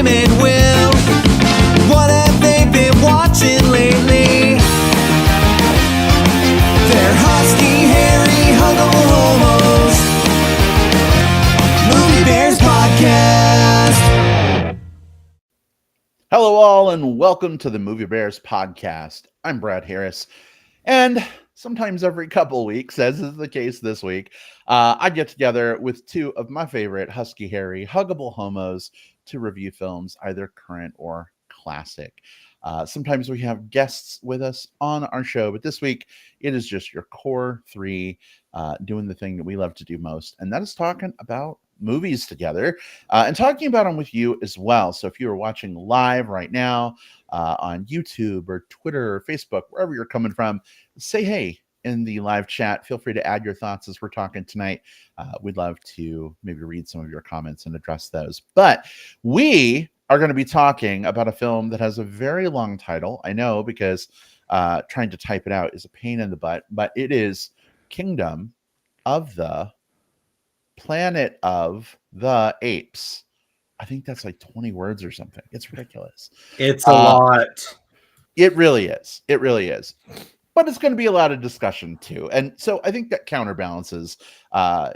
Jim and Will. What have they been watching lately? They're husky, hairy, huggable homos. Movie Bears Podcast. Hello all and welcome to the Movie Bears Podcast. I'm Brad Harris, and sometimes every couple of weeks, as is the case this week, I get together with two of my favorite husky, hairy, huggable homos to review films, either current or classic. Sometimes we have guests with us on our show, but this week it is just your core three doing the thing that we love to do most, and that is talking about movies together and talking about them with you as well. So if you are watching live right now on YouTube or Twitter or Facebook, wherever you're coming from, say hey in the live chat. Feel free to add your thoughts as we're talking tonight. We'd love to maybe read some of your comments and address those. But we are going to be talking about a film that has a very long title. I know, because trying to type it out is a pain in the butt, but it is Kingdom of the Planet of the Apes. I think that's like 20 words or something. It's ridiculous. It's a lot. It really is. It really is. But it's going to be a lot of discussion too. And so I think that counterbalances, how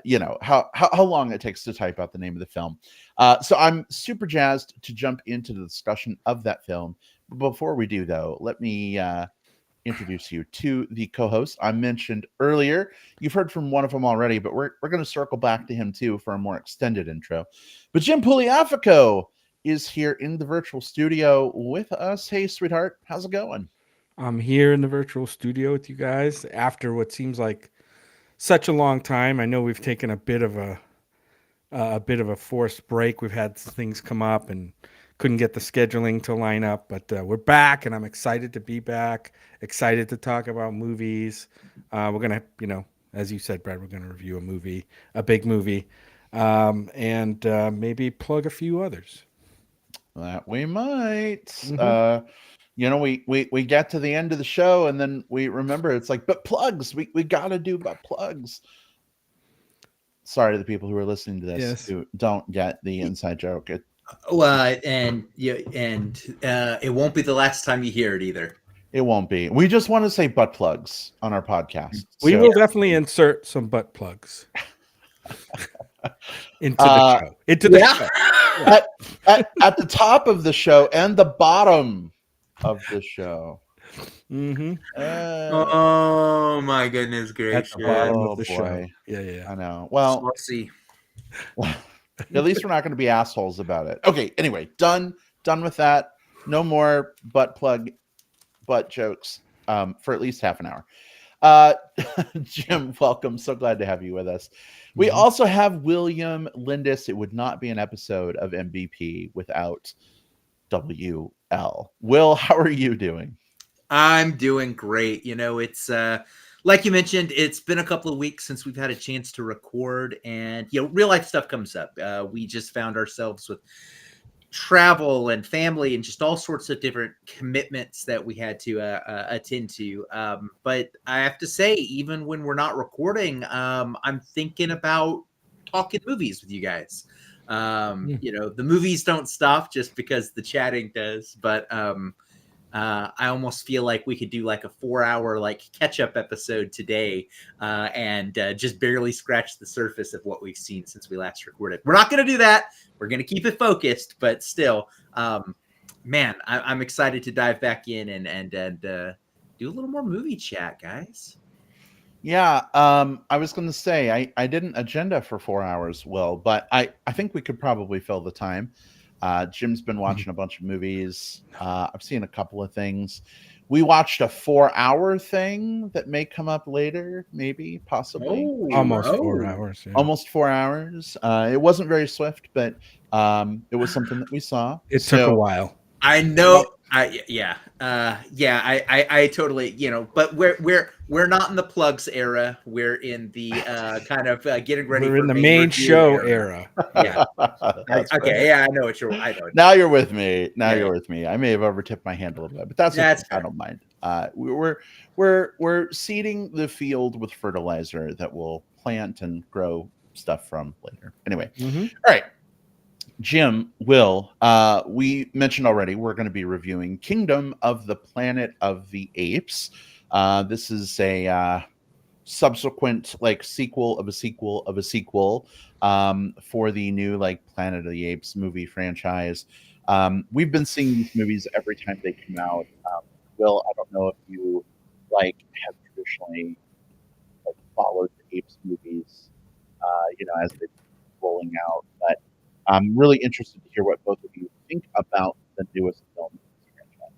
long it takes to type out the name of the film. So I'm super jazzed to jump into the discussion of that film. But before we do, though, let me introduce you to the co-host I mentioned earlier. You've heard from one of them already, but we're going to circle back to him too for a more extended intro. But Jim Pugliafico is here in the virtual studio with us. Hey, sweetheart, how's it going? I'm here in the virtual studio with you guys after what seems like such a long time. I know we've taken a bit of a forced break. We've had things come up and couldn't get the scheduling to line up, but we're back, and I'm excited to be back. Excited to talk about movies. We're gonna, as you said, Brad, we're gonna review a big movie, and maybe plug a few others. That we might. Mm-hmm. We get to the end of the show, and then we remember it's like, but plugs. We gotta do but plugs. Sorry to the people who are listening to this who don't get the inside joke. It won't be the last time you hear it either. It won't be. We just want to say butt plugs on our podcast. We will definitely insert some butt plugs into the show. Into the show. At the top of the show and the bottom of the show. Mm-hmm. Oh my goodness gracious! At the bottom of the show. Yeah. I know. Well, let's see. At least we're not going to be assholes about it. Okay. Anyway, done with that. No more butt jokes for at least half an hour. Jim, welcome. So glad to have you with us. We also have William Lindis. It would not be an episode of MBP without WL. Will, how are you doing? I'm doing great. It's like you mentioned, it's been a couple of weeks since we've had a chance to record, and real life stuff comes up. We just found ourselves with travel and family and just all sorts of different commitments that we had to attend to. But I have to say, even when we're not recording, I'm thinking about talking movies with you guys. The movies don't stop just because the chatting does, but I almost feel like we could do like a 4-hour catch-up episode today and just barely scratch the surface of what we've seen since we last recorded. We're not going to do that. We're going to keep it focused, but still, man, I'm excited to dive back in and do a little more movie chat, guys. Yeah, I was going to say, I didn't agenda for 4 hours, Will, but I think we could probably fill the time. Jim's been watching a bunch of movies. I've seen a couple of things. We watched a 4-hour thing that may come up later, maybe, possibly. Almost 4 hours. Yeah. Almost 4 hours. It wasn't very swift, but it was something that we saw. It took a while. I know. I totally, but we're not in the plugs era. We're in the kind of getting ready. We're in the main show era. Yeah. Okay. Yeah, I know what you're. Now you're with me. You're with me. I may have overtipped my hand a little bit, but that's okay. I don't mind. We're seeding the field with fertilizer that will plant and grow stuff from later. Anyway, All right. Jim, Will, we mentioned already we're going to be reviewing Kingdom of the Planet of the Apes. This is a subsequent like sequel of a sequel of a sequel for the new like Planet of the Apes movie franchise. We've been seeing these movies every time they come out. Will, I don't know if you like have traditionally like followed the Apes movies, as they've been rolling out, but I'm really interested to hear what both of you think about the newest film in this franchise.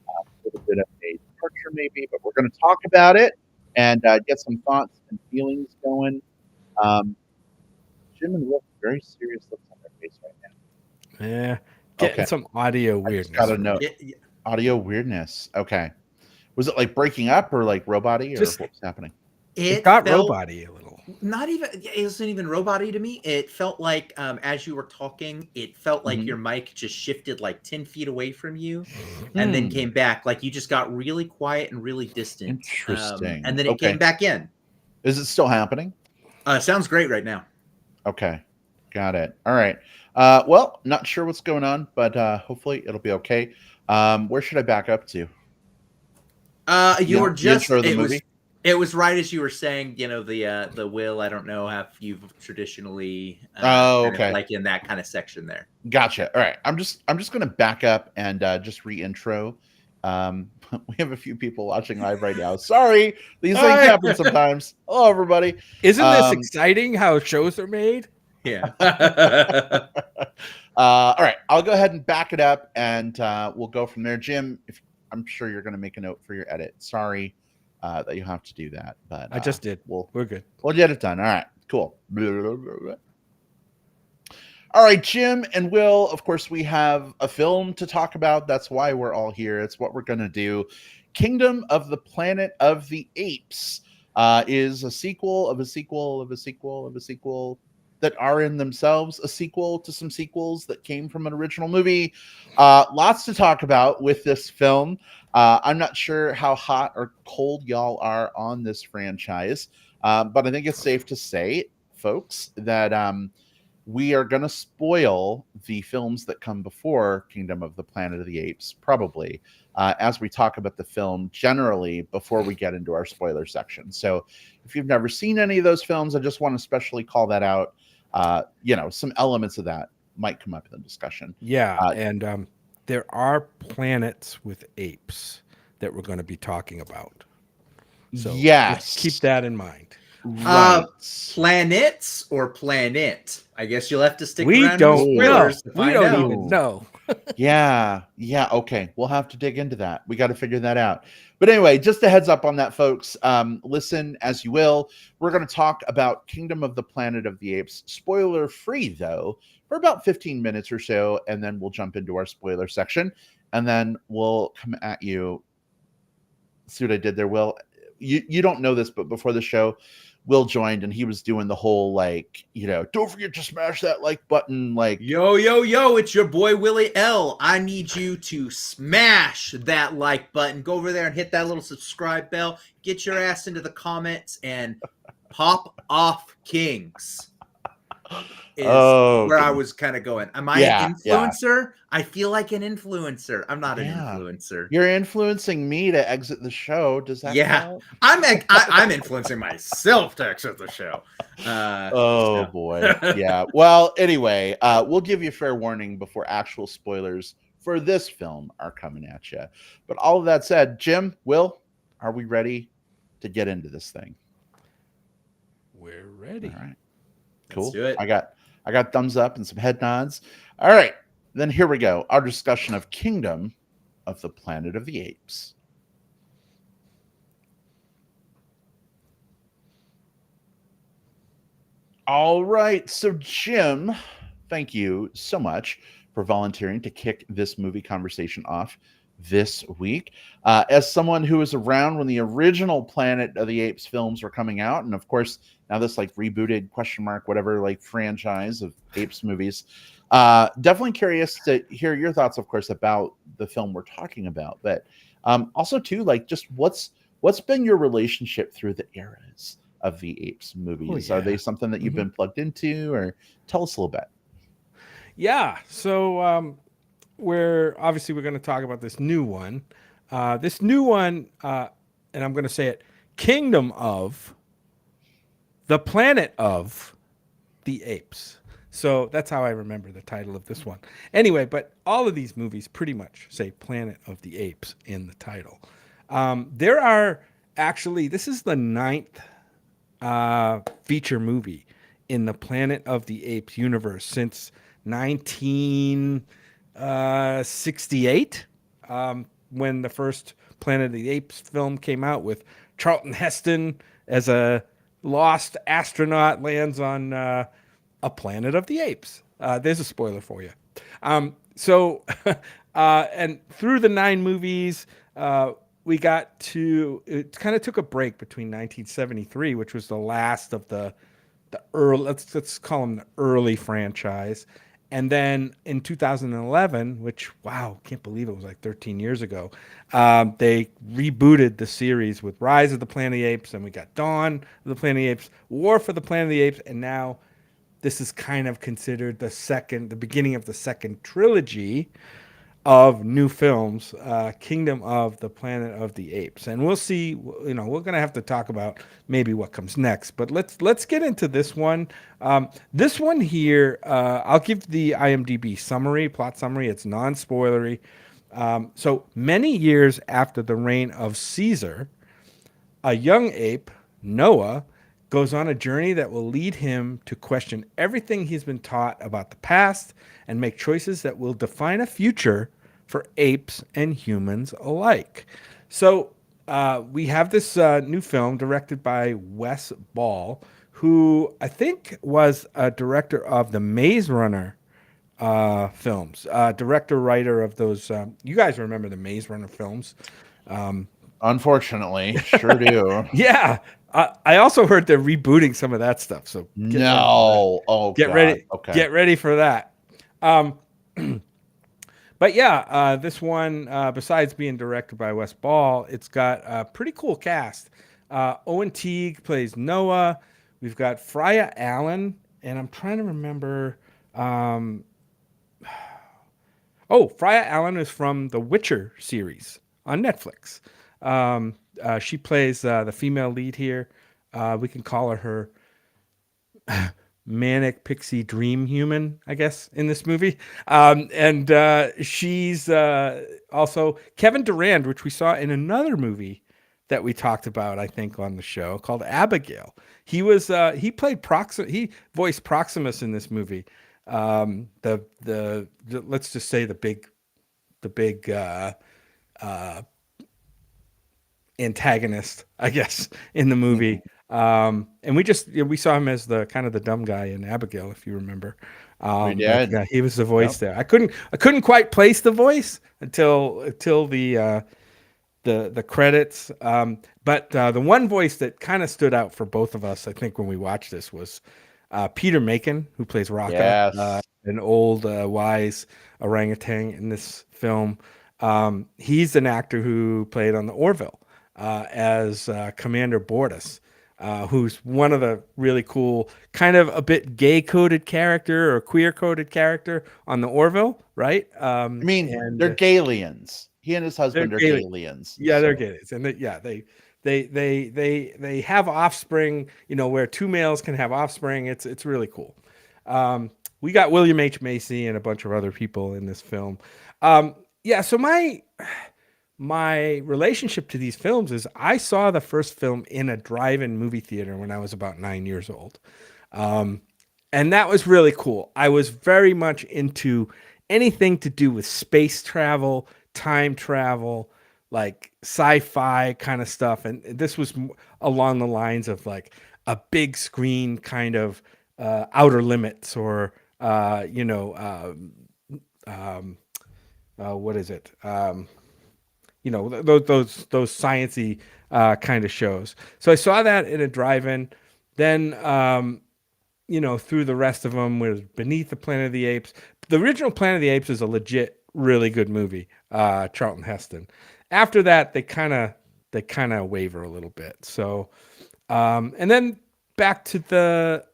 A little bit of a departure, maybe, but we're going to talk about it and get some thoughts and feelings going. Um, Jim and Will, very serious looks on their face right now. Yeah, getting Okay. some audio I just weirdness. got to from know it. audio weirdness. Okay, was it like breaking up or like robot-y or Just- what's happening? It got felt robot-y a little. not even, it wasn't even robot-y to me. It felt like as you were talking, it felt like Mhm. your mic just shifted like 10 feet away from you and then Hmm. came back. Like you just got really quiet and really distant. Interesting. And then it Okay. came back in. Is it still happening? Sounds great right now. Okay. Got it. All right. Well, not sure what's going on, but hopefully it'll be okay. Where should I back up to? You were The just intro of the movie? it was right as you were saying, the will, I don't know if you've traditionally Oh, kind of okay. like in that kind of section there. Gotcha. All right. I'm just going to back up and just re-intro. We have a few people watching live right now. Sorry, these things Hi. happen sometimes. Hello, everybody. Isn't this Um, exciting how shows are made? Yeah. All right. I'll go ahead and back it up, and we'll go from there. Jim, I'm sure you're going to make a note for your edit. Sorry that you have to do that, but I just did. We'll We're good. get it done. All right. Cool. All right, Jim and Will, of course, we have a film to talk about. That's why we're all here. It's what we're going to do. Kingdom of the Planet of the Apes is a sequel of a sequel of a sequel of a sequel that are in themselves a sequel to some sequels that came from an original movie. Lots to talk about with this film. I'm not sure how hot or cold y'all are on this franchise, but I think it's safe to say, folks, that we are going to spoil the films that come before Kingdom of the Planet of the Apes, probably, as we talk about the film generally before we get into our spoiler section. So if you've never seen any of those films, I just want to especially call that out. Some elements of that might come up in the discussion. Yeah, and there are planets with apes that we're going to be talking about. So yes. just keep that in mind. Right. Planets or planet? I guess you'll have to stick We around don't to the know. spoilers to We find don't out. even know. Yeah. Okay. We'll have to dig into that. We got to figure that out. But anyway, just a heads up on that, folks. Listen as you will. We're going to talk about Kingdom of the Planet of the Apes, spoiler free though, for about 15 minutes or so, and then we'll jump into our spoiler section, and then we'll come at you. See what I did there, Will? You don't know this, but before the show, Will joined and he was doing the whole don't forget to smash that like button, like Yo, it's your boy Willie L. I need you to smash that like button. Go over there and hit that little subscribe bell. Get your ass into the comments and pop off kings. Is where I was kind of going. Am I an influencer? I feel like an influencer. I'm not an influencer. You're influencing me to exit the show. Does that count? I'm influencing myself to exit the show. Boy. Yeah. Well, anyway, we'll give you fair warning before actual spoilers for this film are coming at you. But all of that said, Jim, Will, are we ready to get into this thing? We're ready. All right. Cool. Let's do it. I got thumbs up and some head nods. All right. Then here we go. Our discussion of Kingdom of the Planet of the Apes. All right. So, Jim, thank you so much for volunteering to kick this movie conversation off this week. As someone who was around when the original Planet of the Apes films were coming out, and of course, now this like rebooted whatever like franchise of Apes movies, definitely curious to hear your thoughts, of course, about the film we're talking about, but also too, like just what's been your relationship through the eras of the Apes movies? Oh, yeah. Are they something that you've been plugged into, or tell us a little bit? Yeah. So we're going to talk about this new one. And I'm going to say it: Kingdom of the Planet of the Apes. So that's how I remember the title of this one. Anyway, but all of these movies pretty much say Planet of the Apes in the title. There are actually, this is the ninth feature movie in the Planet of the Apes universe since 1968, when the first Planet of the Apes film came out with Charlton Heston as a lost astronaut lands on a Planet of the Apes. There's a spoiler for you. And through the 9 movies, we got to, it kind of took a break between 1973, which was the last of the early, let's call them the early franchise. And then in 2011, which, wow, can't believe it was like 13 years ago, they rebooted the series with Rise of the Planet of the Apes, and we got Dawn of the Planet of the Apes, War for the Planet of the Apes, and now this is kind of considered the beginning of the second trilogy of new films, Kingdom of the Planet of the Apes. And we'll see, we're going to have to talk about maybe what comes next, but let's get into this one. This one here, I'll give the IMDb plot summary. It's non-spoilery. So many years after the reign of Caesar, a young ape, Noah, goes on a journey that will lead him to question everything he's been taught about the past and make choices that will define a future for apes and humans alike. So we have this new film directed by Wes Ball, who I think was a director of the Maze Runner films, writer of those. You guys remember the Maze Runner films? Unfortunately, sure do. Yeah. I also heard they're rebooting some of that stuff. So get ready. Okay. Get ready for that. But yeah, this one, besides being directed by Wes Ball, it's got a pretty cool cast. Owen Teague plays Noah. We've got Freya Allen, and I'm trying to remember. Freya Allen is from the Witcher series on Netflix. She plays the female lead here. We can call her manic pixie dream human, I guess, in this movie. And she's also Kevin Durand, which we saw in another movie that we talked about, I think, on the show called Abigail. He voiced Proximus in this movie. Let's just say the big antagonist, I guess, in the movie. And we saw him as the kind of the dumb guy in Abigail, if you remember. We did. Yeah, he was the voice there. I couldn't quite place the voice until the credits. But the one voice that kind of stood out for both of us, I think, when we watched this was Peter Macon, who plays Raka, Yes. an old wise orangutan in this film. He's an actor who played on the Orville as Commander Bordas, who's one of the really cool, kind of a bit gay-coded character or queer-coded character on the Orville, right? I mean, they're Galians. He and his husband are Galians. Yeah, they're Galians, and they have offspring. Where two males can have offspring. It's really cool. We got William H. Macy and a bunch of other people in this film. So my relationship to these films is I saw the first film in a drive-in movie theater when I was about 9 years old. And that was really cool. I was very much into anything to do with space travel, time travel, like sci-fi kind of stuff. And this was along the lines of like a big screen kind of Outer Limits or, what is it? Those sciencey kind of shows. So I saw that in a drive-in. Then, through the rest of them was Beneath the Planet of the Apes. The original Planet of the Apes is a legit, really good movie. Charlton Heston. After that, they kind of waver a little bit. So, and then back to the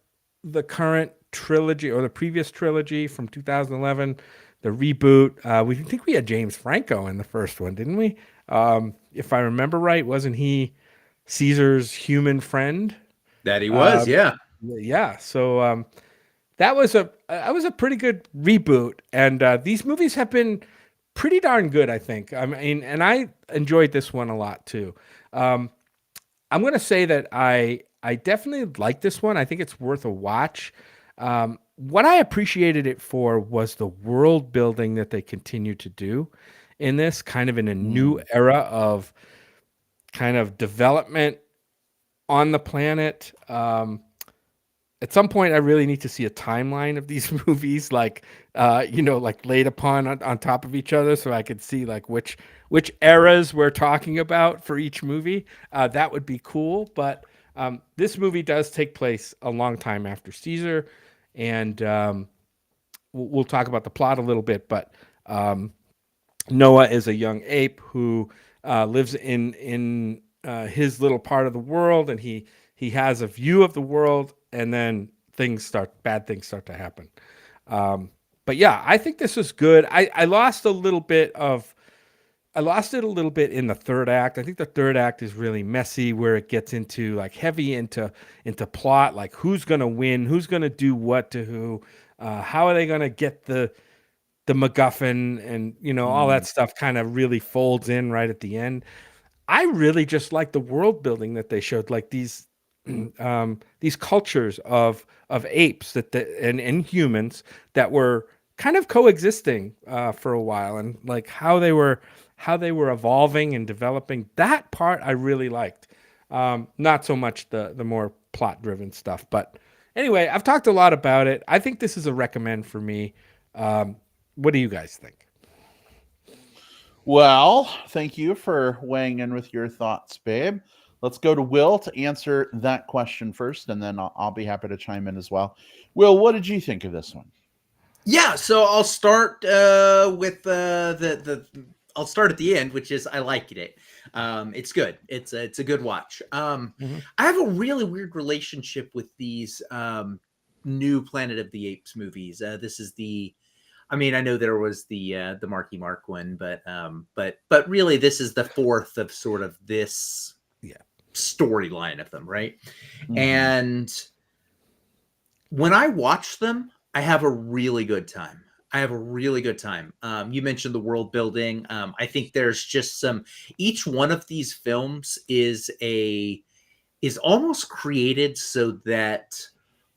current trilogy or the previous trilogy from 2011, the reboot. We think we had James Franco in the first one, didn't we? If I remember right, wasn't he Caesar's human friend? That he was, yeah. Yeah. So that was a pretty good reboot, and these movies have been pretty darn good, I think. I mean, and I enjoyed this one a lot too. I'm going to say that I definitely like this one. I think it's worth a watch. What I appreciated it for was the world building that they continue to do in this, kind of in a new era of kind of development on the planet. At some point, I really need to see a timeline of these movies, like like laid upon on top of each other, so I could see like which eras we're talking about for each movie. That would be cool. But this movie does take place a long time after Caesar, and we'll talk about the plot a little bit. But Noah is a young ape who lives in his little part of the world, and he has a view of the world, and then bad things start to happen. But yeah, I think this is good. I lost it a little bit in the third act. I think the third act is really messy, where it gets into like heavy into plot, like who's going to win, who's going to do what to who, how are they going to get the MacGuffin, and all that stuff kind of really folds in right at the end. I really just like the world building that they showed, like these cultures of apes and humans that were kind of coexisting for a while, and like how they were evolving and developing. That part I really liked. Not so much the more plot driven stuff, but anyway, I've talked a lot about it. I think this is a recommend for me. What do you guys think? Well, thank you for weighing in with your thoughts, babe. Let's go to Will to answer that question first, and then I'll be happy to chime in as well. Will, what did you think of this one? Yeah, so I'll start with I'll start at the end, which is I liked it. It's good. It's a good watch. I have a really weird relationship with these new Planet of the Apes movies. This is I mean, I know there was the Marky Mark one, but really this is the fourth of sort of this storyline of them, right? And when I watch them, I have a really good time. You mentioned the world building. I think there's just each one of these films is almost created so that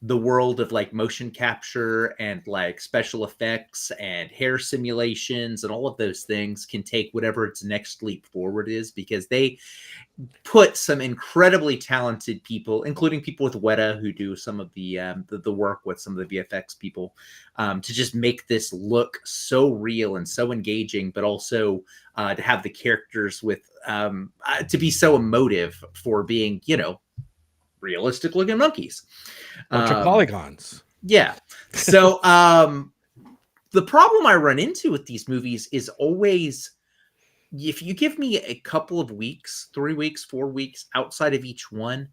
the world of like motion capture and like special effects and hair simulations and all of those things can take whatever its next leap forward is, because they put some incredibly talented people, including people with Weta who do some of the work with some of the VFX people, to just make this look so real and so engaging, but also to have the characters to be so emotive for being, realistic looking monkeys. Bunch of polygons. Yeah. So the problem I run into with these movies is always, if you give me a couple of weeks, 3 weeks, 4 weeks outside of each one,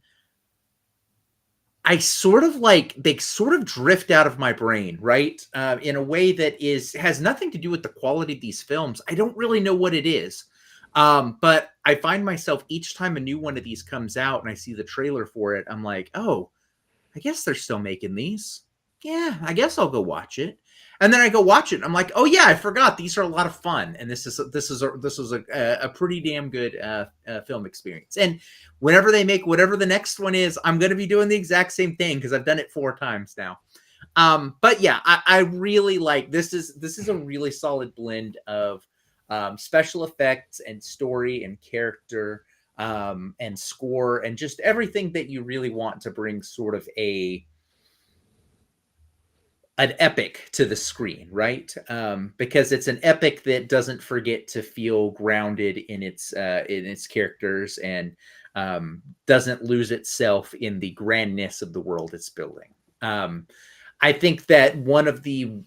they sort of drift out of my brain, right? In a way that has nothing to do with the quality of these films. I don't really know what it is. But I find myself each time a new one of these comes out and I see the trailer for it, I'm like, oh, I guess they're still making these. Yeah, I guess I'll go watch it. And then I go watch it and I'm like, oh yeah, I forgot these are a lot of fun. And this was a pretty damn good film experience. And whenever they make whatever the next one is, I'm going to be doing the exact same thing because I've done it 4 times now. But yeah, I really like this. This is a really solid blend of special effects and story and character and score and just everything that you really want to bring sort of an epic to the screen, right? Because it's an epic that doesn't forget to feel grounded in its characters and doesn't lose itself in the grandness of the world it's building. I think that one of the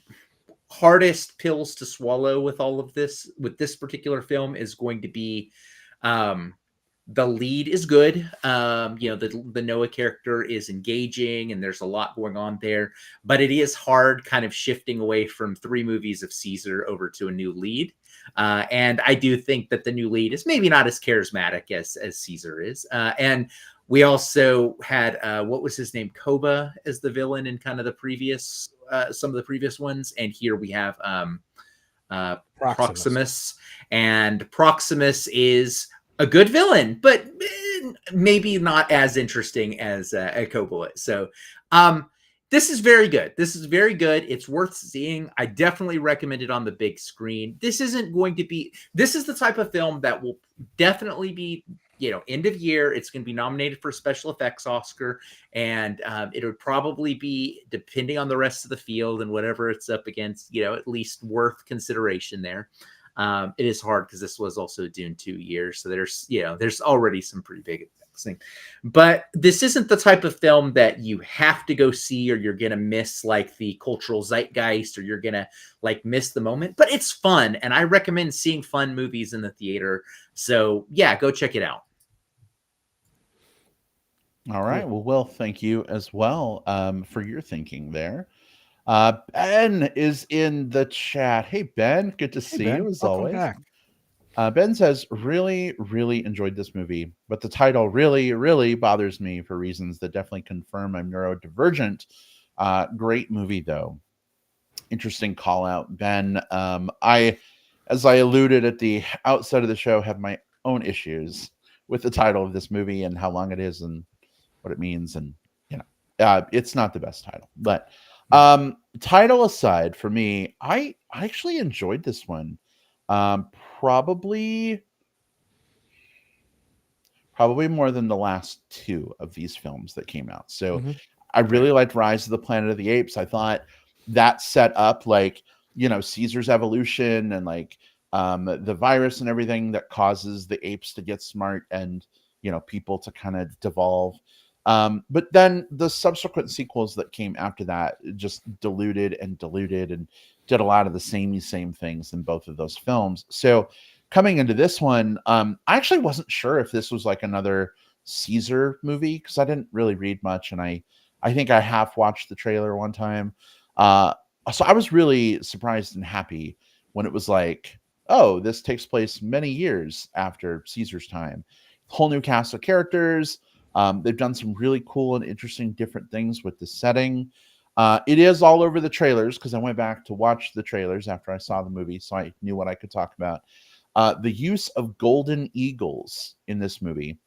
hardest pills to swallow with all of this, with this particular film, is going to be The lead is good. The Noah character is engaging, and there's a lot going on there. But it is hard, kind of shifting away from 3 movies of Caesar over to a new lead. And I do think that the new lead is maybe not as charismatic as Caesar is. And we also had what was his name, Koba, as the villain in kind of the previous some of the previous ones, and here we have Proximus, and Proximus is a good villain, but maybe not as interesting as Kobo is. So this is very good. This is very good. It's worth seeing. I definitely recommend it on the big screen. This is the type of film that will definitely be, end of year. It's going to be nominated for a special effects Oscar, and it would probably be, depending on the rest of the field and whatever it's up against, at least worth consideration there. It is hard because this was also Dune 2 years, so there's already some pretty big things. But this isn't the type of film that you have to go see, or you're gonna miss like the cultural zeitgeist, or you're gonna like miss the moment. But it's fun, and I recommend seeing fun movies in the theater. So yeah, go check it out. All right. Well, Will, thank you as well for your thinking there. Ben is in the chat. Hey, Ben, good to see Ben. you as Welcome always. back. Ben says, really, really enjoyed this movie, but the title really, really bothers me for reasons that definitely confirm I'm neurodivergent. Great movie, though. Interesting call out, Ben. As I alluded at the outset of the show, have my own issues with the title of this movie and how long it is and what it means. And, it's not the best title, but title aside, for me, I actually enjoyed this one. Probably more than the last 2 of these films that came out. So I really liked Rise of the Planet of the Apes. I thought that set up like, Caesar's evolution and like the virus and everything that causes the apes to get smart and, people to kind of devolve. But then the subsequent sequels that came after that just diluted and did a lot of the same things in both of those films. So coming into this one, I actually wasn't sure if this was like another Caesar movie because I didn't really read much, and I think I half watched the trailer one time. So I was really surprised and happy when it was like, oh, this takes place many years after Caesar's time. Whole new cast of characters. They've done some really cool and interesting different things with the setting. It is all over the trailers because I went back to watch the trailers after I saw the movie, so I knew what I could talk about. The use of golden eagles in this movie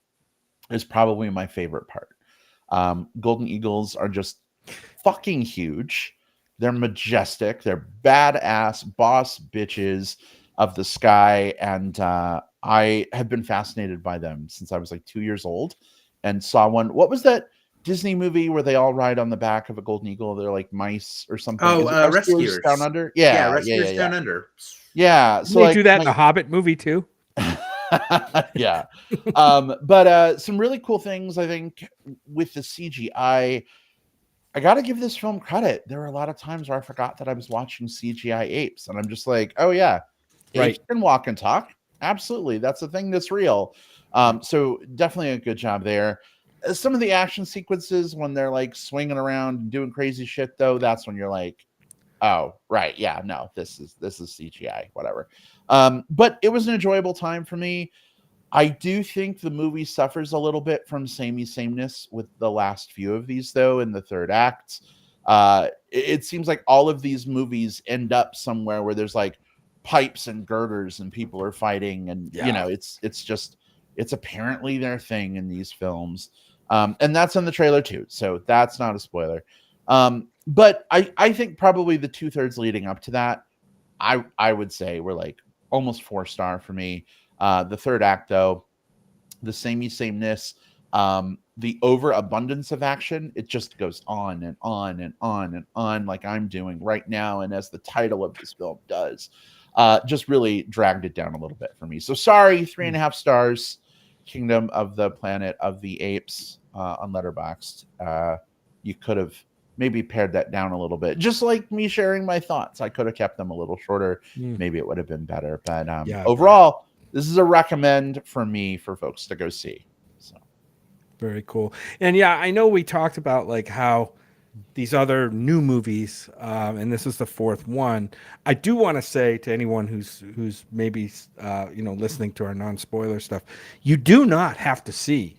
is probably my favorite part. Golden eagles are just fucking huge. They're majestic. They're badass boss bitches of the sky, and I have been fascinated by them since I was like 2 years old and saw one. What was that Disney movie where they all ride on the back of a golden eagle? They're like mice or something. Oh, Rescuers Down Under. Rescuers Down Under. Yeah, so they do that in the Hobbit movie too. Yeah. But some really cool things, I think, with the CGI. I got to give this film credit. There were a lot of times where I forgot that I was watching CGI apes, and I'm just like, oh yeah, apes can walk and talk. Absolutely, that's a thing that's real. So definitely a good job there. Some of the action sequences when they're like swinging around and doing crazy shit, though, that's when you're like, oh right, yeah, no, this is CGI, whatever. But it was an enjoyable time for me. I do think the movie suffers a little bit from sameness with the last few of these, though, in the third act. It seems like all of these movies end up somewhere where there's like pipes and girders and people are fighting, and it's apparently their thing in these films. And that's in the trailer too, so that's not a spoiler. But I think probably the 2/3 leading up to that, I would say were like almost 4-star for me. The third act, though, the sameness, the overabundance of action, it just goes on and on and on and on, like I'm doing right now, and as the title of this film does, just really dragged it down a little bit for me. So sorry, 3.5 stars. Kingdom of the Planet of the Apes on Letterboxd. You could have maybe pared that down a little bit, just like me sharing my thoughts. I could have kept them a little shorter. Maybe it would have been better. But overall, this is a recommend for me for folks to go see. So Very cool. And yeah, I know we talked about like how these other new movies, and this is the fourth one. I do want to say to anyone who's maybe listening to our non-spoiler stuff, you do not have to see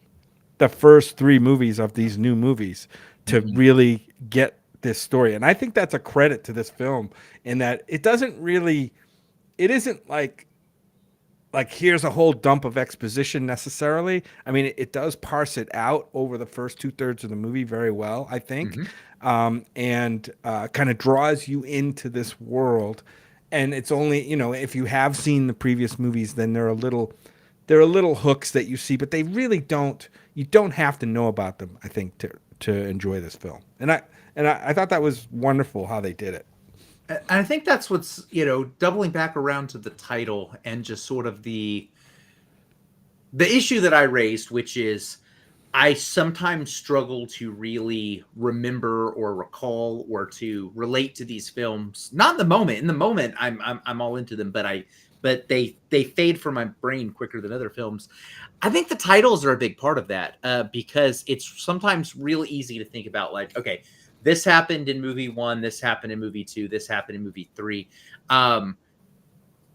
the first three movies of these new movies to really get this story. And I think that's a credit to this film in that it isn't like here's a whole dump of exposition necessarily. I mean, it does parse it out over the first 2/3 of the movie very well, I think, and kind of draws you into this world. And it's only, if you have seen the previous movies, then there are little hooks that you see, but they really don't. You don't have to know about them, I think, to enjoy this film. And I thought that was wonderful how they did it. And I think that's what's, doubling back around to the title and just sort of the issue that I raised, which is I sometimes struggle to really remember or recall or to relate to these films. Not in the moment. In the moment, I'm all into them, but they fade from my brain quicker than other films. I think the titles are a big part of that because it's sometimes real easy to think about like, okay, this happened in movie 1, this happened in movie 2, this happened in movie 3.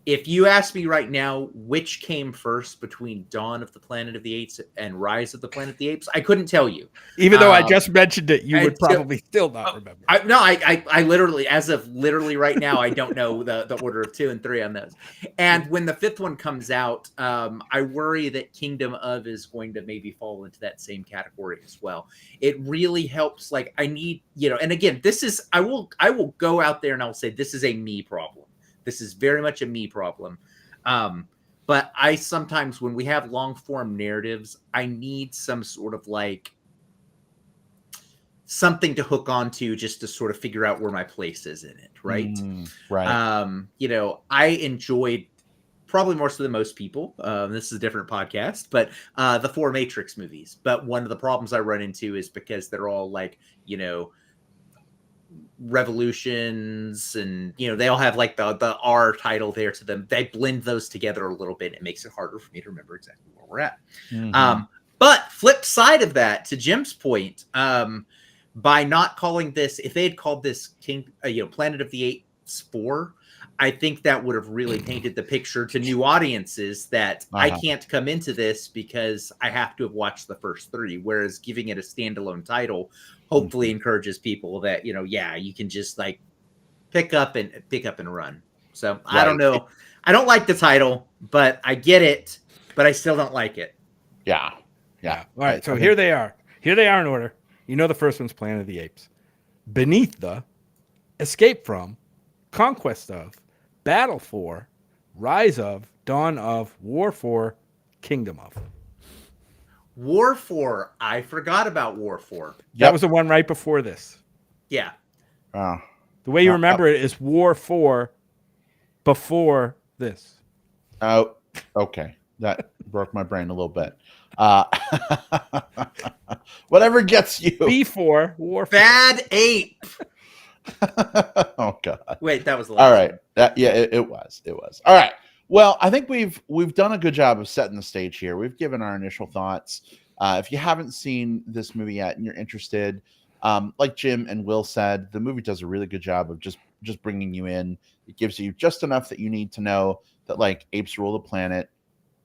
If you ask me right now, which came first between Dawn of the Planet of the Apes and Rise of the Planet of the Apes, I couldn't tell you. Even though I just mentioned it, you would probably still not remember. I literally, as of literally right now, I don't know the order of 2 and 3 on those. And when the 5th one comes out, I worry that Kingdom of is going to maybe fall into that same category as well. It really helps. Like I need, and again, this is, I will go out there and I'll say, this is a me problem. This is very much a me problem. But I sometimes, when we have long form narratives, I need some sort of like something to hook onto just to sort of figure out where my place is in it. Right. Right. I enjoyed probably more so than most people. This is a different podcast, but the 4 Matrix movies. But one of the problems I run into is because they're all like, revolutions and they all have like the R title there to them. They blend those together a little bit. It makes it harder for me to remember exactly where we're at. But flip side of that, to Jim's point, by not calling this, if they had called this Planet of the Apes 4, I think that would have really painted the picture to new audiences that I can't come into this because I have to have watched the first 3, whereas giving it a standalone title hopefully encourages people that, you can just like pick up and run. So I don't know. I don't like the title, but I get it, but I still don't like it. Yeah. All right. So here they are. Here they are in order. The first one's Planet of the Apes. Beneath the, Escape from, Conquest of, Battle for, Rise of, Dawn of, War for, Kingdom of. War for, I forgot about War for. That was the one right before this. Yeah. The way you remember it is War for before this. Oh, okay. That broke my brain a little bit. Whatever gets you. Before War for. Bad Ape. Oh God! Wait, that was the last all right. one. It was. All right. Well, I think we've done a good job of setting the stage here. We've given our initial thoughts. If you haven't seen this movie yet and you're interested, like Jim and Will said, the movie does a really good job of just bringing you in. It gives you just enough that you need to know that like apes rule the planet,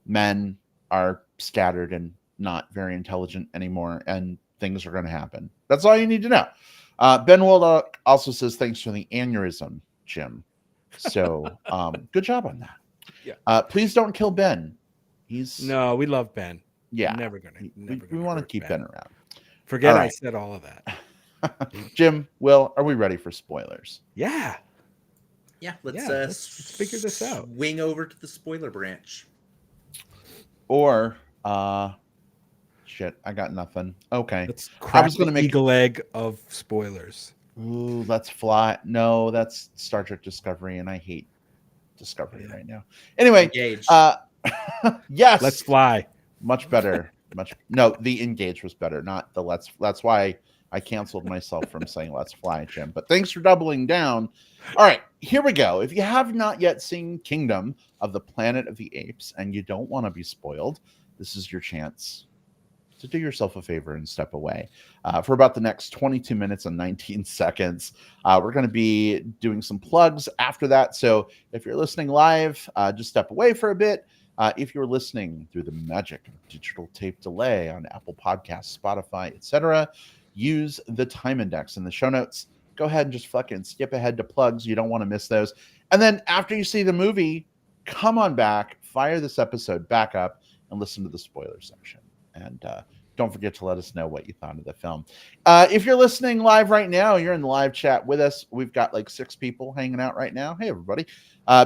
men are scattered and not very intelligent anymore, and things are going to happen. That's all you need to know. Ben Woldock also says thanks for the aneurysm, Jim. So good job on that. Yeah. Please don't kill Ben. No, we love Ben. Yeah. Never gonna. We want to keep Ben around. Forget I said all of that. Jim, Will, are we ready for spoilers? Yeah. Let's figure this out. Swing over to the spoiler branch. Or shit, I got nothing. Okay. Let's crack the eagle egg of spoilers. Ooh, let's fly. No, that's Star Trek Discovery, and I hate Discovery right now. Anyway, yes. Let's fly. Much better. No, the Engage was better, not the Let's. That's why I canceled myself from saying let's fly, Jim. But thanks for doubling down. All right, here we go. If you have not yet seen Kingdom of the Planet of the Apes and you don't want to be spoiled, this is your chance to do yourself a favor and step away. For about the next 22 minutes and 19 seconds, we're going to be doing some plugs after that. So if you're listening live, just step away for a bit. If you're listening through the magic of digital tape delay on Apple Podcasts, Spotify, etc., use the time index in the show notes. Go ahead and just fucking skip ahead to plugs. You don't want to miss those. And then after you see the movie, come on back, fire this episode back up, and listen to the spoiler section. And don't forget to let us know what you thought of the film. If you're listening live right now, you're in the live chat with us. We've got like 6 people hanging out right now. Hey, everybody.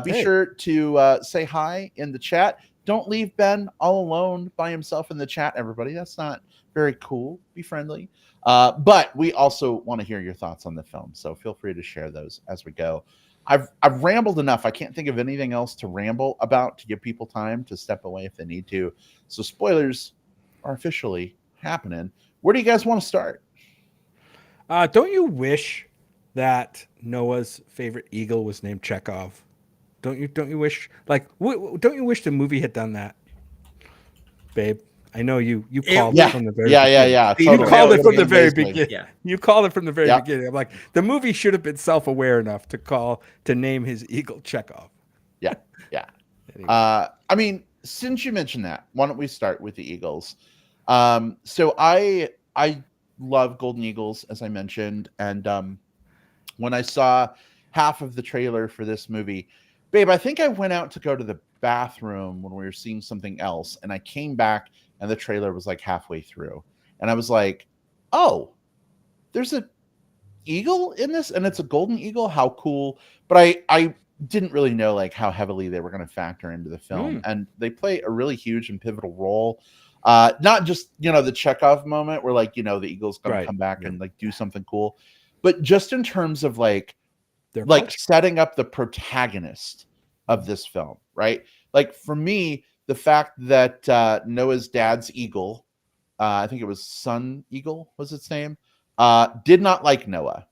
Be sure to say hi in the chat. Don't leave Ben all alone by himself in the chat, everybody. That's not very cool. Be friendly. But we also want to hear your thoughts on the film. So feel free to share those as we go. I've rambled enough. I can't think of anything else to ramble about to give people time to step away if they need to. So spoilers are officially happening. Where do you guys want to start? Don't you wish that Noah's favorite eagle was named Chekhov? Don't you wish, like, don't you wish the movie had done that, babe? I know you called it from the very beginning. Yeah. You Totally. called it from the very Amazing. beginning. Yeah. You called it from the very beginning. I'm like, the movie should have been self-aware enough to name his eagle Chekhov. Yeah. Anyway. I mean, since you mentioned that, why don't we start with the Eagles? So I love Golden Eagles, as I mentioned, and when I saw half of the trailer for this movie, babe, I think I went out to go to the bathroom when we were seeing something else, and I came back and the trailer was like halfway through, and I was like, oh, there's a eagle in this, and it's a golden eagle. How cool. But I didn't really know like how heavily they were going to factor into the film, and they play a really huge and pivotal role. Not just, the Chekhov moment where like, the eagle's going to come back and like do something cool, but just in terms of like setting up the protagonist of this film, right? Like for me, the fact that Noah's dad's eagle, I think it was Sun Eagle was its name, did not like Noah,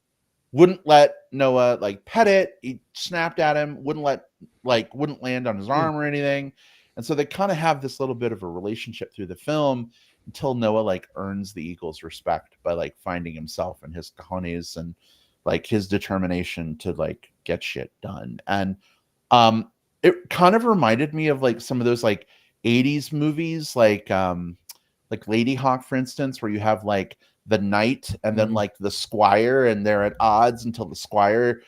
wouldn't let Noah like pet it. He snapped at him, wouldn't land on his arm or anything. And so they kind of have this little bit of a relationship through the film until Noah like earns the eagle's respect by like finding himself and his cojones and like his determination to like get shit done. And it kind of reminded me of like some of those like 80s movies, like Lady Hawk, for instance, where you have like the knight and then like the squire, and they're at odds until the squire,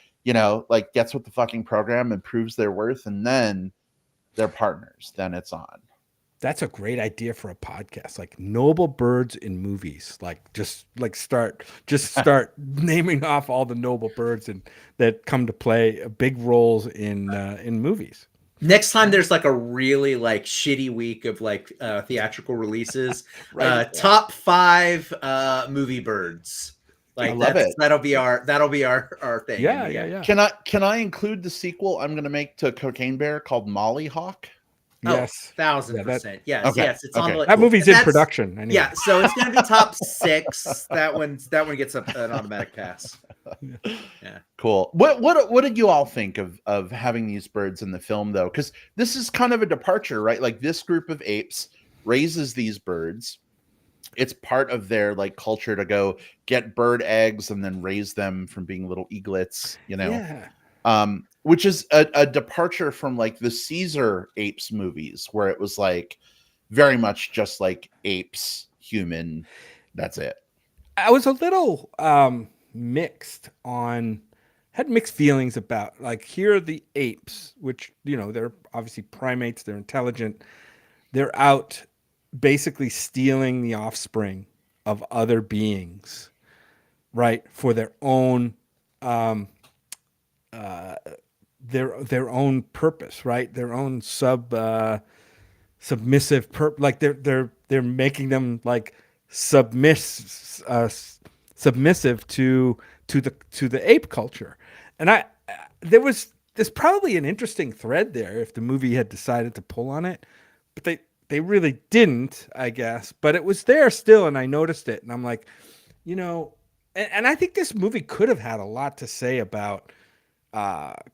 like gets with the fucking program and proves their worth, and then they're partners. Then it's on. That's a great idea for a podcast, like noble birds in movies. Like just start naming off all the noble birds that come to play big roles in movies. Next time there's like a really like shitty week of like theatrical releases, top 5 movie birds. Like that'll be our thing. Yeah. Can I include the sequel I'm going to make to Cocaine Bear called Molly Hawk? Yes, 1,000%. Yes, okay. yes. It's on the that movie's in production. Anyway. Yeah, so it's going to be top 6. That one gets an automatic pass. Yeah, cool. What did you all think of having these birds in the film though? Because this is kind of a departure, right? Like this group of apes raises these birds. It's part of their like culture to go get bird eggs and then raise them from being little eaglets, which is a departure from like the Caesar Apes movies, where it was like very much just like apes, human. That's it. I was a little had mixed feelings about like, here are the apes, which, they're obviously primates. They're intelligent. They're out basically stealing the offspring of other beings, right? For their own, their own purpose, right? Their own submissive like they're making them like submissive to the ape culture. And there's probably an interesting thread there if the movie had decided to pull on it, but they really didn't, I guess. But it was there still, and I noticed it, and I'm like, and I think this movie could have had a lot to say about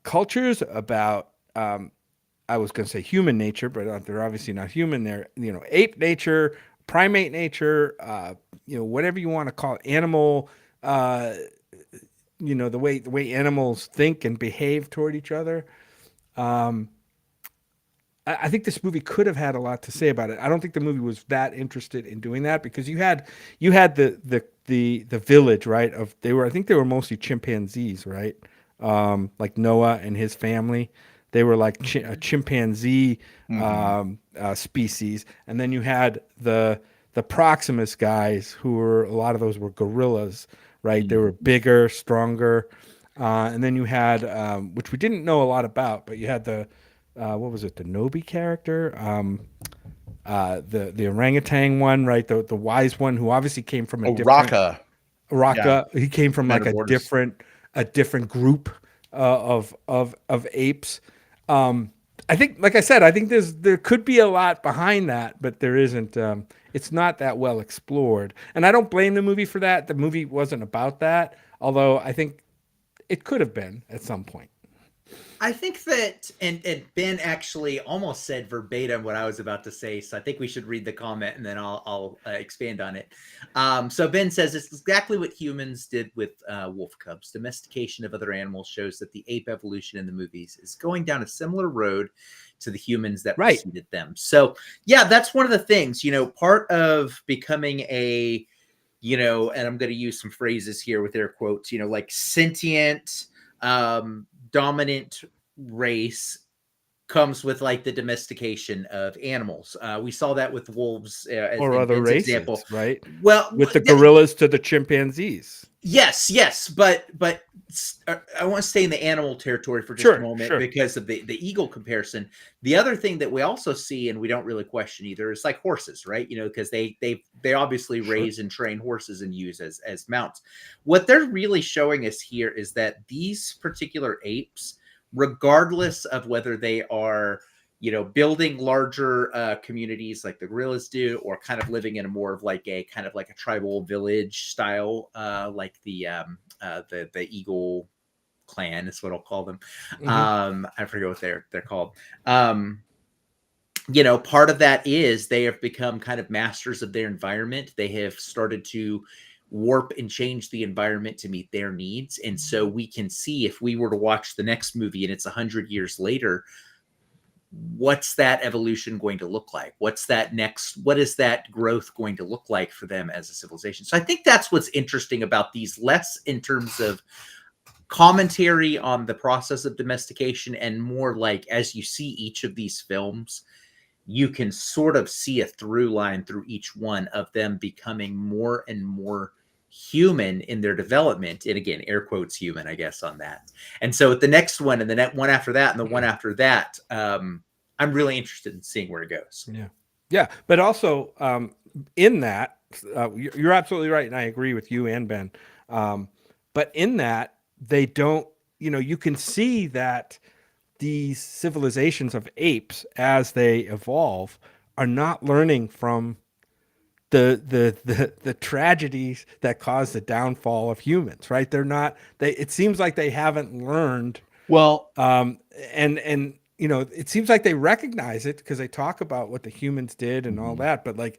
cultures, about I was going to say human nature, but they're obviously not human. They're, ape nature, primate nature, whatever you want to call it, animal, the way animals think and behave toward each other. I think this movie could have had a lot to say about it. I don't think the movie was that interested in doing that because you had the village, right? I think they were mostly chimpanzees, right? Like Noah and his family, they were like a chimpanzee species, and then you had the Proximus guys, a lot of those were gorillas, right? They were bigger, stronger, and then you had which we didn't know a lot about, but you had the what was it? The Nobi character, the orangutan one, right? The wise one who obviously came from a different Raka. Raka. Yeah. He came from like a Borders. different group of apes. I think, like I said, I think there could be a lot behind that, but there isn't. It's not that well explored, and I don't blame the movie for that. The movie wasn't about that, although I think it could have been at some point. I think that, and Ben actually almost said verbatim what I was about to say, so I think we should read the comment and then I'll expand on it. So Ben says it's exactly what humans did with wolf cubs. Domestication of other animals shows that the ape evolution in the movies is going down a similar road to the humans that preceded them. So yeah, that's one of the things, part of becoming a, and I'm going to use some phrases here with air quotes, like sentient, dominant race comes with like the domestication of animals. We saw that with wolves or other races, example, right? Well, with the gorillas to the chimpanzees. Yes, but I want to stay in the animal territory for just a moment because of the eagle comparison. The other thing that we also see, and we don't really question either, is like horses, right? Because they obviously raise and train horses and use as mounts. What they're really showing us here is that these particular apes, regardless of whether they are building larger communities like the gorillas do, or kind of living in a more of like a kind of like a tribal village style, like the Eagle clan is what I'll call them. I forget what they're called. Part of that is they have become kind of masters of their environment. They have started to warp and change the environment to meet their needs. And so we can see, if we were to watch the next movie and it's 100 years later, what's that evolution going to look like? What is that growth going to look like for them as a civilization? So I think that's what's interesting about these, less in terms of commentary on the process of domestication and more like, as you see each of these films, you can sort of see a through line through each one of them becoming more and more human in their development. And again, air quotes human, I guess, on that. And so with the next one and the next one after that and the one after that, I'm really interested in seeing where it goes. Yeah. But also in that, you're absolutely right. And I agree with you and Ben. But in that, they don't, you can see that these civilizations of apes, as they evolve, are not learning from the tragedies that cause the downfall of humans, right? It seems like they haven't learned. Well, and it seems like they recognize it because they talk about what the humans did and all that, but like,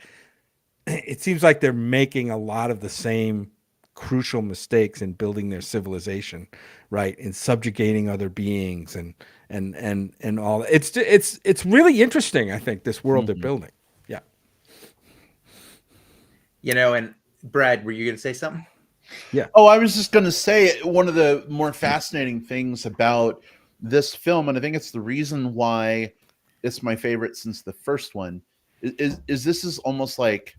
it seems like they're making a lot of the same crucial mistakes in building their civilization, right? In subjugating other beings and all. It's really interesting, I think, this world they're building. Yeah. And Brad, were you going to say something? Yeah. Oh, I was just going to say, one of the more fascinating things about this film, and I think it's the reason why it's my favorite since the first one, is this is almost like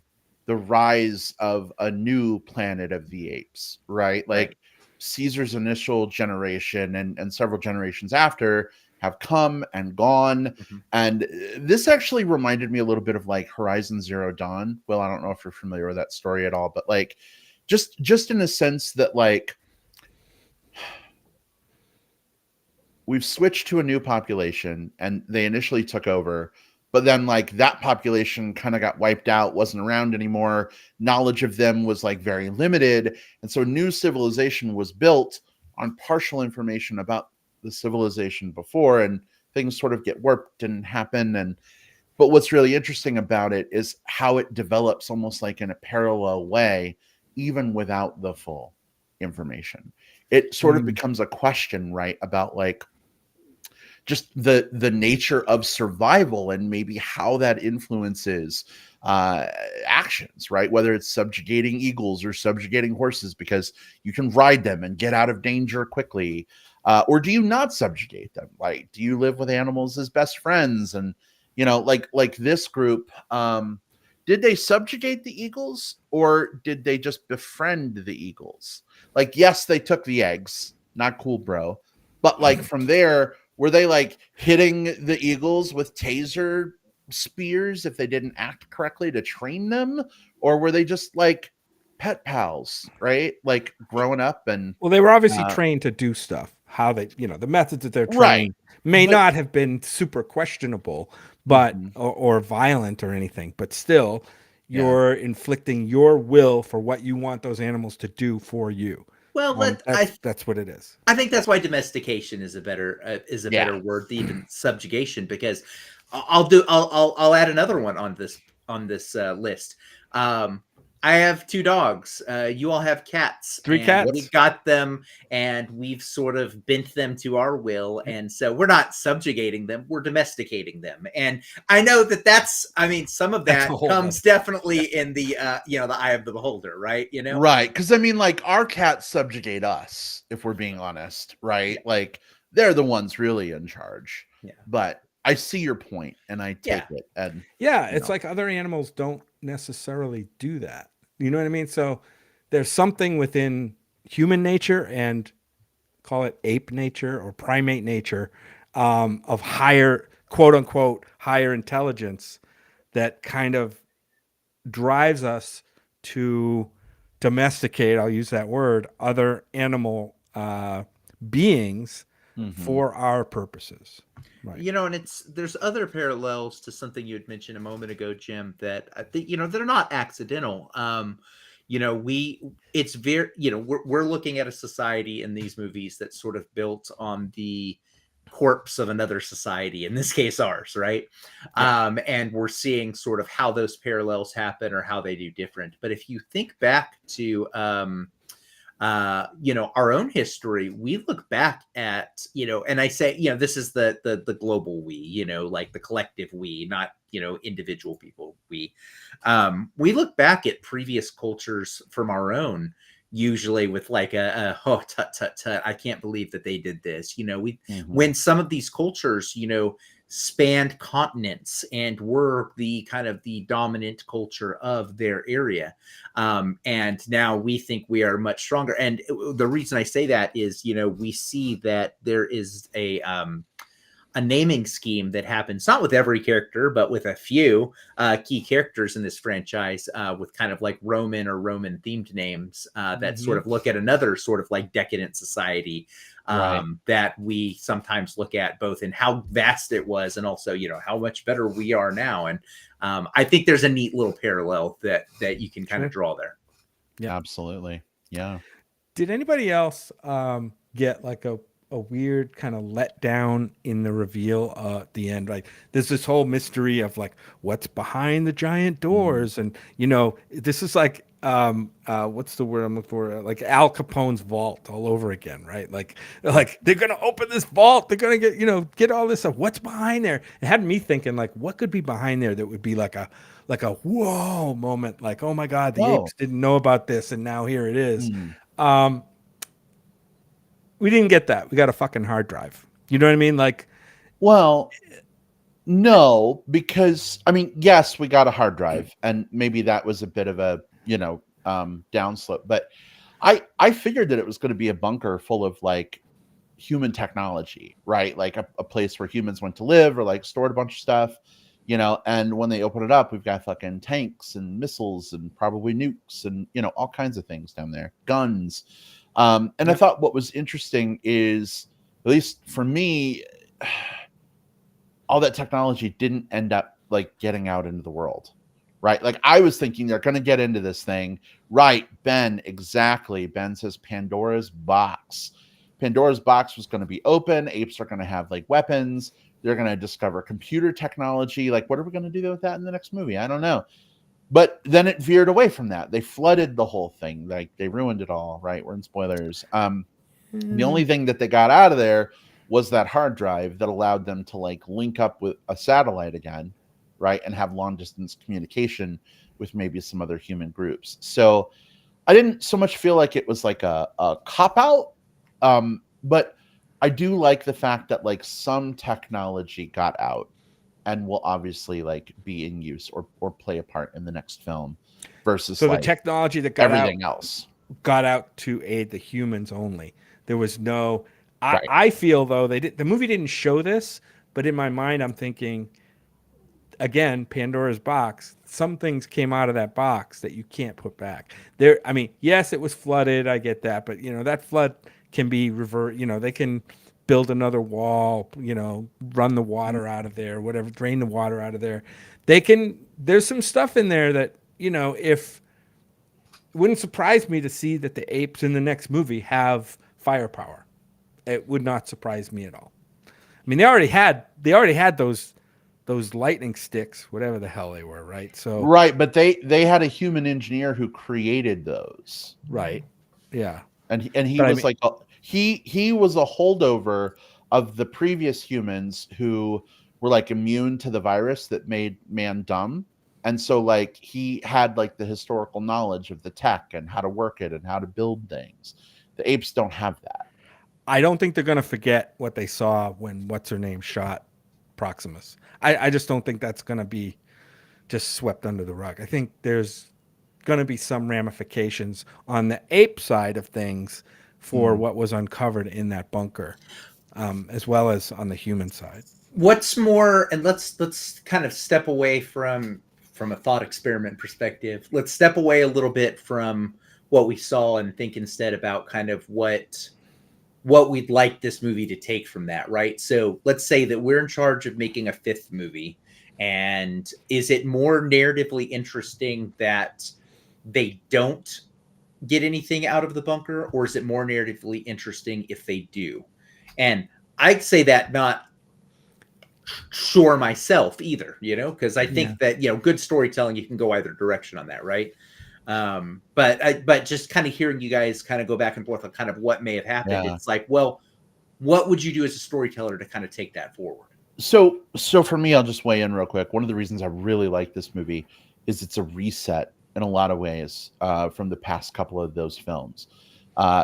the rise of a new Planet of the Apes, right? Like Caesar's initial generation and several generations after have come and gone. And this actually reminded me a little bit of like Horizon Zero Dawn. Well, I don't know if you're familiar with that story at all, but like just in a sense that like we've switched to a new population and they initially took over, but then like that population kind of got wiped out, wasn't around anymore. Knowledge of them was like very limited. And so new civilization was built on partial information about the civilization before, and things sort of get warped and happen. And but what's really interesting about it is how it develops almost like in a parallel way, even without the full information. It sort of becomes a question, right, about like just the nature of survival and maybe how that influences actions, right? Whether it's subjugating eagles or subjugating horses because you can ride them and get out of danger quickly, or do you not subjugate them? Like, do you live with animals as best friends? And like this group, did they subjugate the eagles or did they just befriend the eagles? Like, yes, they took the eggs, not cool, bro. But like from there, were they like hitting the eagles with taser spears if they didn't act correctly to train them? Or were they just like pet pals, right? Like growing up and Well, they were obviously trained to do stuff. How they, the methods that they're right. trained may But- not have been super questionable, but or violent or anything. But still, you're inflicting your will for what you want those animals to do for you. Well, That's what it is. I think that's why domestication is a better Yeah. word than even subjugation, because I'll add another one on this list. I have 2 dogs. You all have cats. 3 cats. We got them, and we've sort of bent them to our will, and so we're not subjugating them; we're domesticating them. And I know that's. I mean, some of that comes definitely in the the eye of the beholder, right? Right, because I mean, like our cats subjugate us, if we're being honest, right? Like they're the ones really in charge. Yeah. But I see your point, and I take it. And it's like other animals don't necessarily do that. You know what I mean? So there's something within human nature and call it ape nature or primate nature of higher, quote unquote, higher intelligence that kind of drives us to domesticate, I'll use that word, other animal beings for our purposes. Right. And there's other parallels to something you had mentioned a moment ago, Jim, that I think, they're not accidental. It's very, we're looking at a society in these movies that's sort of built on the corpse of another society, in this case ours, right? Yeah. And we're seeing sort of how those parallels happen or how they do different. But if you think back to our own history, we look back at, and I say, this is the global we, like the collective we, not, individual people. We look back at previous cultures from our own, usually with like oh, tut, tut, tut, I can't believe that they did this. When some of these cultures, spanned continents and were the kind of the dominant culture of their area. And now we think we are much stronger. And the reason I say that is, we see that there is a naming scheme that happens, not with every character, but with a few key characters in this franchise with kind of like Roman or Roman themed names that sort of look at another sort of like decadent society that we sometimes look at both in how vast it was and also, how much better we are now. And I think there's a neat little parallel that you can kind of draw there. Yeah, absolutely. Yeah. Did anybody else get like a weird kind of letdown in the reveal at the end? Like there's this whole mystery of like what's behind the giant doors, and this is like what's the word I'm looking for? Like Al Capone's vault all over again, right? Like they're gonna open this vault, they're gonna get all this stuff. What's behind there? It had me thinking like, what could be behind there that would be like a whoa moment, like, oh my god, the apes didn't know about this and now here it is. We didn't get that. We got a fucking hard drive. You know what I mean? Like, well, no, because I mean, yes, we got a hard drive, and maybe that was a bit of a downslope. But I figured that it was going to be a bunker full of like human technology, right? Like a place where humans went to live or like stored a bunch of stuff, And when they open it up, we've got fucking tanks and missiles and probably nukes and all kinds of things down there, guns. And I thought what was interesting is, at least for me, all that technology didn't end up like getting out into the world, right? Like I was thinking they're going to get into this thing, right? Ben, exactly. Ben says Pandora's box. Pandora's box was going to be open. Apes are going to have like weapons. They're going to discover computer technology. Like, what are we going to do with that in the next movie? I don't know. But then it veered away from that. They flooded the whole thing. Like they ruined it all, right? We're in spoilers. The only thing that they got out of there was that hard drive that allowed them to like link up with a satellite again, right? And have long distance communication with maybe some other human groups. So I didn't so much feel like it was like a cop out. But I do like the fact that like some technology got out and will obviously like be in use or play a part in the next film versus So like the technology that got everything else. got out to aid the humans only. There was no. Right. I feel though the movie didn't show this, but in my mind I'm thinking, again, Pandora's box. Some things came out of that box that you can't put back. There, I mean, yes, it was flooded. I get that, but you know that flood can be revert. You know, they can build another wall. You know, run the water out of there, whatever, drain the water out of there. They can. There's some stuff in there that you know if. It wouldn't surprise me to see that the apes in the next movie have firepower. It would not surprise me at all. I mean, they already had those lightning sticks, whatever the hell they were, right? So Right, but they had a human engineer who created those. right, yeah, And he But I was mean- like he was a holdover of the previous humans who were like immune to the virus that made man dumb. And so like he had like the historical knowledge of the tech and how to work it and how to build things. The apes don't have that. I don't think they're gonna forget what they saw when what's her name shot Proximus. I just don't think that's gonna be just swept under the rug. I think there's gonna be some ramifications on the ape side of things for what was uncovered in that bunker, as well as on the human side. What's more, and let's kind of step away from a thought experiment perspective. Let's step away a little bit from what we saw and think instead about kind of what we'd like this movie to take from that, right? So let's say that we're in charge of making a fifth movie, and is it more narratively interesting that they don't get anything out of the bunker, or is it more narratively interesting if they do? And I'd say that not sure myself either, you know, because I think that, you know, good storytelling, you can go either direction on that, right? But just kind of hearing you guys kind of go back and forth on kind of what may have happened, Yeah. it's like, well, what would you do as a storyteller to kind of take that forward? So for me, I'll just weigh in real quick. One of the reasons I really like this movie is it's a reset in a lot of ways from the past couple of those films.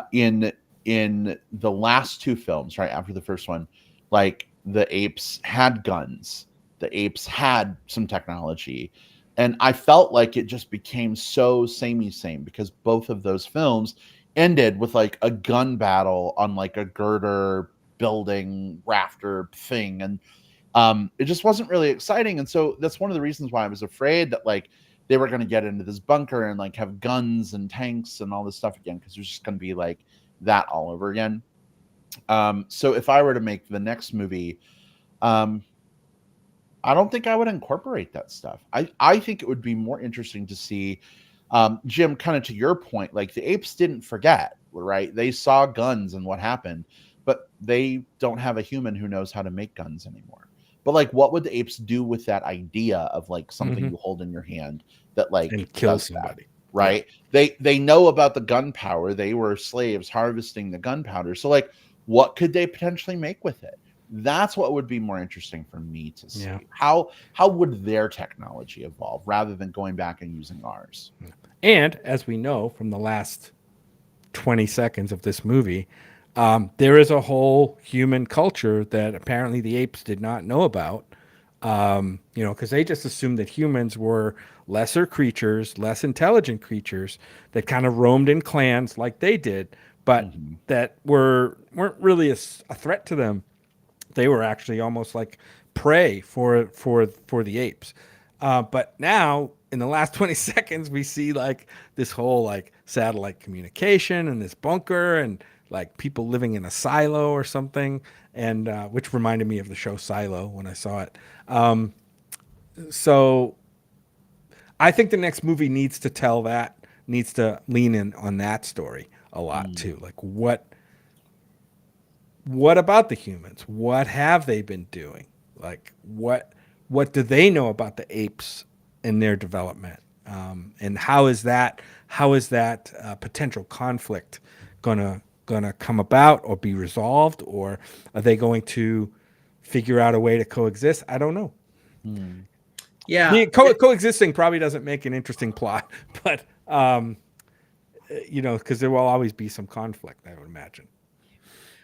In the last two films, right after the first one, like the apes had guns, the apes had some technology, and I felt like it just became so samey same because both of those films ended with like a gun battle on like a girder building rafter thing, and it just wasn't really exciting. And so that's one of the reasons why I was afraid that like they were going to get into this bunker and like have guns and tanks and all this stuff again, because there's just going to be like that all over again. So if I were to make the next movie, I don't think I would incorporate that stuff. I think it would be more interesting to see, Jim, kind of to your point, like the apes didn't forget, right? They saw guns and what happened, but they don't have a human who knows how to make guns anymore. But like, what would the apes do with that idea of like something you hold in your hand that like And kill does that, somebody. right? They know about the gunpowder. They were slaves harvesting the gunpowder. So like, what could they potentially make with it? That's what would be more interesting for me to see. Yeah. How would their technology evolve rather than going back and using ours? And as we know from the last 20 seconds of this movie, there is a whole human culture that apparently the apes did not know about. You know, because they just assumed that humans were lesser creatures, less intelligent creatures that kind of roamed in clans like they did, but that weren't really a threat to them. They were actually almost like prey for the apes. But now in the last 20 seconds, we see like this whole like satellite communication and this bunker and like people living in a silo or something, and which reminded me of the show Silo when I saw it. So I think the next movie needs to lean in on that story a lot too. Like what about the humans? What have they been doing? Like what do they know about the apes and their development? And how is that potential conflict gonna come about or be resolved, or are they going to figure out a way to coexist? I don't know. Hmm. I Yeah. mean, coexisting probably doesn't make an interesting plot, but because there will always be some conflict, I would imagine.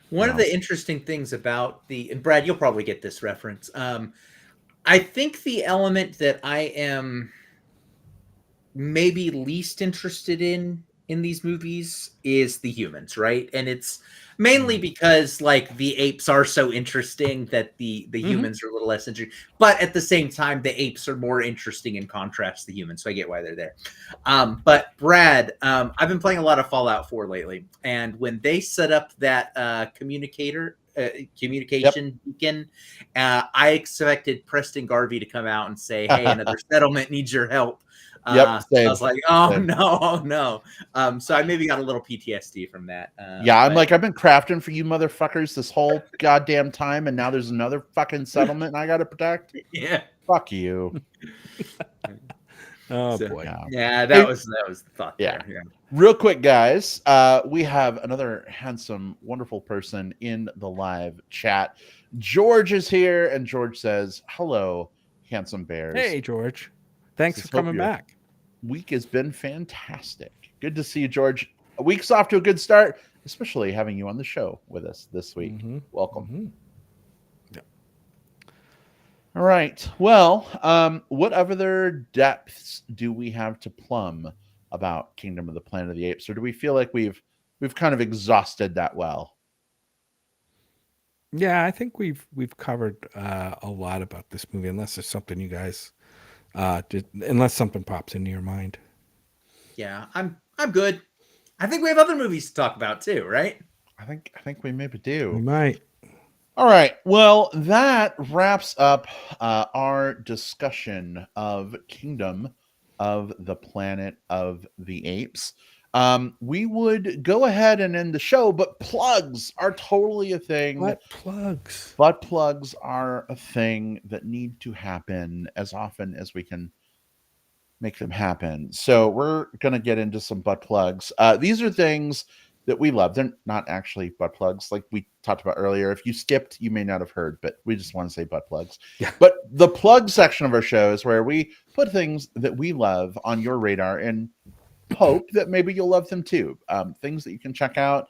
One of Yeah. the interesting things about and Brad, you'll probably get this reference. I think the element that I am maybe least interested in these movies is the humans, right? And it's mainly because like the apes are so interesting that the humans are a little less interesting. But at the same time, the apes are more interesting in contrast to the humans, so I get why they're there. But Brad, I've been playing a lot of Fallout 4 lately, and when they set up that communication beacon, I expected Preston Garvey to come out and say, "Hey, another settlement needs your help." Yep. I Same. was like, "Oh Same. no, oh no!" So I maybe got a little PTSD from that. Yeah, I'm but like, I've been crafting for you motherfuckers this whole goddamn time, and now there's another fucking settlement and I got to protect. yeah, Fuck you. Oh so, boy. Yeah. yeah, Hey, that was the thought yeah. there. Yeah. Real quick, guys, we have another handsome, wonderful person in the live chat. George is here, and George says, "Hello, handsome bears. Hey, George. Thanks for Says, hope coming your back. week has been fantastic. Good to see you, George. A week's off to a good start, especially having you on the show with us this week. Welcome." Mhm. All right. Well, what other depths do we have to plumb about Kingdom of the Planet of the Apes, or do we feel like we've kind of exhausted that well? Yeah, I think we've covered a lot about this movie, unless there's something you guys unless something pops into your mind. Yeah, I'm good. I think we have other movies to talk about too, right? I think we maybe We do. might. All right. Well, that wraps up our discussion of Kingdom of the Planet of the Apes. We would go ahead and end the show, but plugs are totally a thing. What plugs? Butt plugs are a thing that need to happen as often as we can make them happen. So we're going to get into some butt plugs. These are things that we love. They're not actually butt plugs like we talked about earlier. If you skipped, you may not have heard, but we just want to say butt plugs. Yeah. But the plug section of our show is where we put things that we love on your radar and hope that maybe you'll love them too. Things that you can check out.